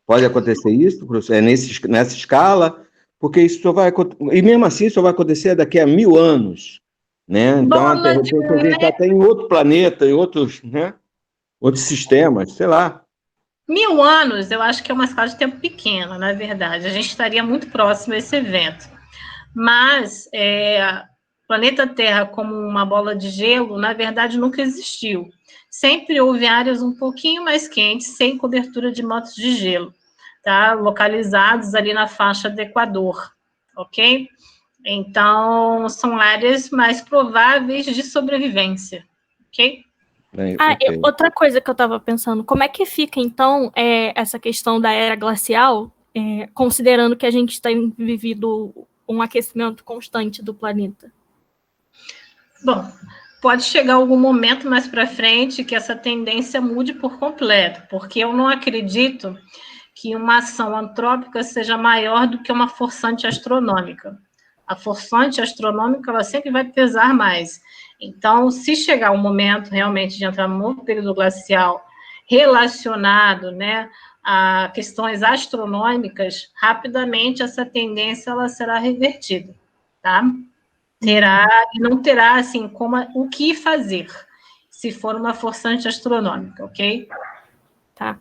Speaker 4: Pode acontecer isso, professor? Nessa escala, porque isso só vai e mesmo assim só vai acontecer daqui a 1000 anos, né? Então, de repente, a gente está até em outro planeta, em outros, né? Outros sistemas, sei lá.
Speaker 1: 1000 anos, eu acho que é uma escala de tempo pequena, na verdade. A gente estaria muito próximo a esse evento. Mas o planeta Terra como uma bola de gelo, na verdade, nunca existiu. Sempre houve áreas um pouquinho mais quentes, sem cobertura de mantos de gelo, tá? Localizados ali na faixa do Equador, ok? Então, são áreas mais prováveis de sobrevivência, ok?
Speaker 4: Okay.
Speaker 3: Outra coisa que eu estava pensando, como é que fica, então, essa questão da era glacial, considerando que a gente tem vivido um aquecimento constante do planeta?
Speaker 1: Bom, pode chegar algum momento mais para frente que essa tendência mude por completo, porque eu não acredito que uma ação antrópica seja maior do que uma forçante astronômica. A forçante astronômica, ela sempre vai pesar mais. Então, se chegar o momento realmente de entrar no novo período glacial relacionado, né, a questões astronômicas, rapidamente essa tendência ela será revertida, tá? Não terá, assim, o que fazer, se for uma forçante astronômica, ok?
Speaker 3: Tá.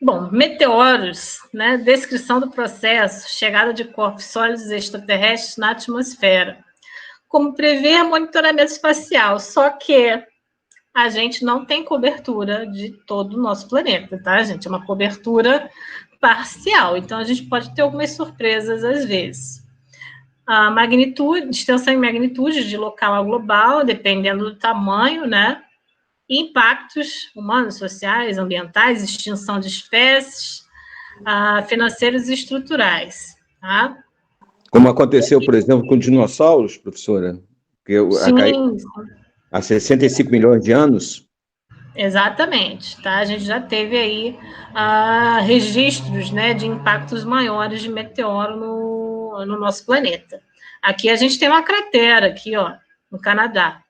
Speaker 1: Bom, meteoros, né? Descrição do processo, chegada de corpos sólidos extraterrestres na atmosfera. Como prever monitoramento espacial, só que a gente não tem cobertura de todo o nosso planeta, tá, gente? É uma cobertura parcial, então a gente pode ter algumas surpresas às vezes. A magnitude, extensão em magnitude de local a global, dependendo do tamanho, né? Impactos humanos, sociais, ambientais, extinção de espécies, financeiros e estruturais, tá?
Speaker 4: Como aconteceu, por exemplo, com dinossauros, professora?
Speaker 1: Sim,
Speaker 4: há 65 milhões de anos.
Speaker 1: Exatamente, tá? A gente já teve aí registros, né, de impactos maiores de meteoro no nosso planeta. Aqui a gente tem uma cratera, aqui, ó, no Canadá.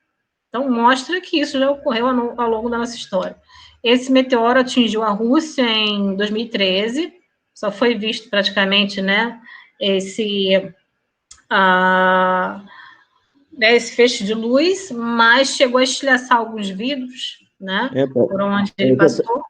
Speaker 1: Então, mostra que isso já ocorreu ao longo da nossa história. Esse meteoro atingiu a Rússia em 2013, só foi visto praticamente, né, esse feixe de luz, mas chegou a estilhaçar alguns vidros, né, por onde ele passou.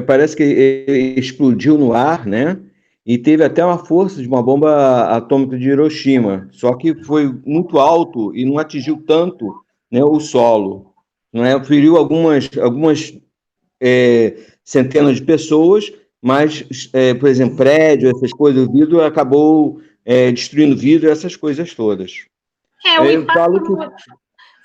Speaker 4: Parece que ele explodiu no ar, né, e teve até uma força de uma bomba atômica de Hiroshima, só que foi muito alto e não atingiu tanto, né, o solo, né, feriu algumas centenas de pessoas, mas, por exemplo, prédio, essas coisas, o vidro acabou destruindo vidro, essas coisas todas.
Speaker 1: O impacto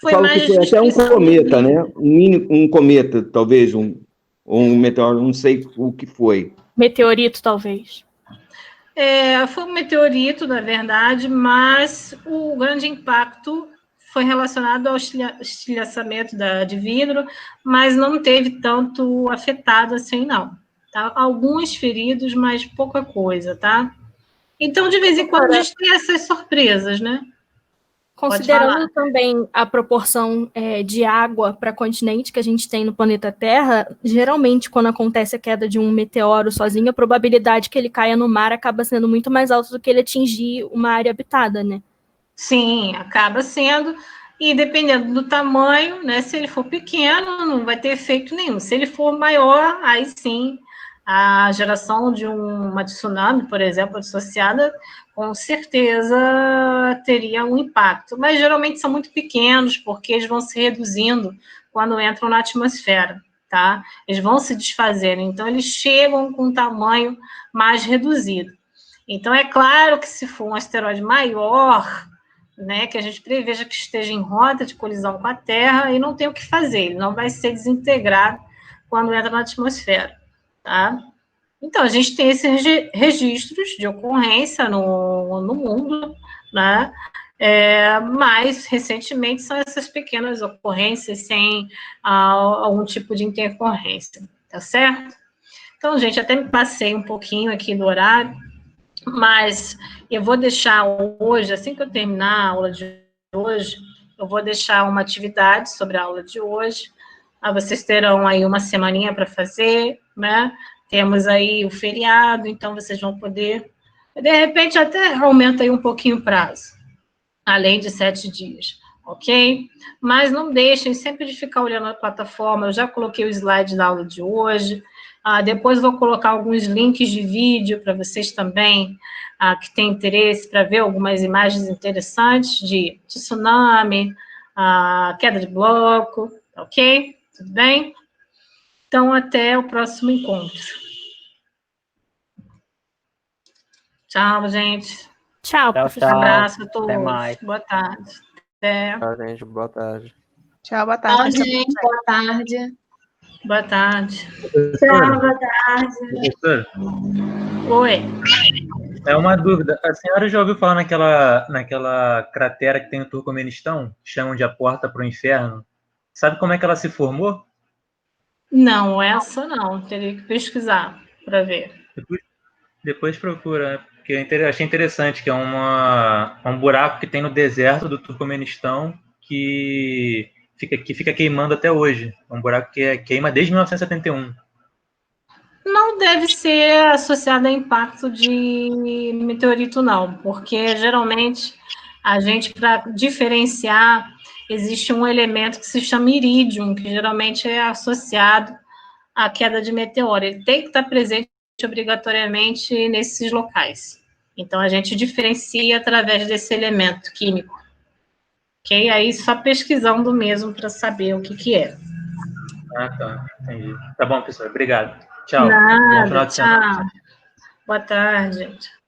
Speaker 1: foi mais
Speaker 4: que foi até um cometa, né? Um cometa, talvez, um meteoro, não sei o que foi.
Speaker 3: Meteorito, talvez.
Speaker 1: Foi um meteorito, na verdade, mas o grande impacto foi relacionado ao estilhaçamento de vidro, mas não teve tanto afetado assim, não. Tá? Alguns feridos, mas pouca coisa, tá? Então, de vez em quando, a gente tem essas surpresas, né?
Speaker 3: Considerando também a proporção de água para continente que a gente tem no planeta Terra, geralmente, quando acontece a queda de um meteoro sozinho, a probabilidade que ele caia no mar acaba sendo muito mais alta do que ele atingir uma área habitada, né?
Speaker 1: Sim, acaba sendo. E dependendo do tamanho, né? Se ele for pequeno, não vai ter efeito nenhum. Se ele for maior, aí sim, a geração de uma tsunami, por exemplo, associada, com certeza teria um impacto. Mas geralmente são muito pequenos, porque eles vão se reduzindo quando entram na atmosfera, tá? Eles vão se desfazendo, então eles chegam com um tamanho mais reduzido. Então, é claro que se for um asteroide maior, né, que a gente preveja que esteja em rota de colisão com a Terra, e não tem o que fazer, ele não vai ser desintegrado quando entra na atmosfera, tá? Então, a gente tem esses registros de ocorrência no mundo, né? Mais recentemente são essas pequenas ocorrências sem algum tipo de intercorrência, tá certo? Então, gente, até me passei um pouquinho aqui do horário, mas eu vou deixar hoje, assim que eu terminar a aula de hoje, eu vou deixar uma atividade sobre a aula de hoje. Vocês terão aí uma semaninha para fazer, né? Temos aí o feriado, então vocês vão poder, de repente, até aumenta aí um pouquinho o prazo, além de 7 dias, ok? Mas não deixem sempre de ficar olhando a plataforma, eu já coloquei o slide da aula de hoje, depois vou colocar alguns links de vídeo para vocês também, que têm interesse para ver algumas imagens interessantes de tsunami, queda de bloco, ok? Tudo bem? Então, até o próximo encontro. Tchau, gente.
Speaker 3: Tchau,
Speaker 2: Tchau,
Speaker 3: professor.
Speaker 2: tchau.
Speaker 1: Abraço a todos.
Speaker 2: Até mais.
Speaker 1: Boa tarde. Até.
Speaker 6: Tchau, gente. Boa tarde.
Speaker 5: Tchau, boa tarde.
Speaker 7: Tchau, gente. Boa tarde.
Speaker 1: Boa tarde.
Speaker 7: Tchau, boa tarde.
Speaker 8: Professor,
Speaker 1: Oi.
Speaker 8: é uma dúvida. A senhora já ouviu falar naquela cratera que tem no Turcomenistão, que chamam de a Porta para o Inferno? Sabe como é que ela se formou?
Speaker 1: Não, essa não. Teria que pesquisar para ver.
Speaker 8: Depois procura, né? Porque eu achei interessante, que é um buraco que tem no deserto do Turcomenistão que fica queimando até hoje. É um buraco que queima desde 1971.
Speaker 1: Não deve ser associado a impacto de meteorito, não, porque geralmente a gente, para diferenciar, existe um elemento que se chama irídium, que geralmente é associado à queda de meteoro. Ele tem que estar presente obrigatoriamente nesses locais. Então, a gente diferencia através desse elemento químico. Ok? Aí, só pesquisando mesmo para saber o que é.
Speaker 8: Ah, tá. Entendi. Tá bom, professor. Obrigado. Tchau. Bom
Speaker 1: Nada,
Speaker 8: final de semana.
Speaker 1: tchau. Boa tarde, gente.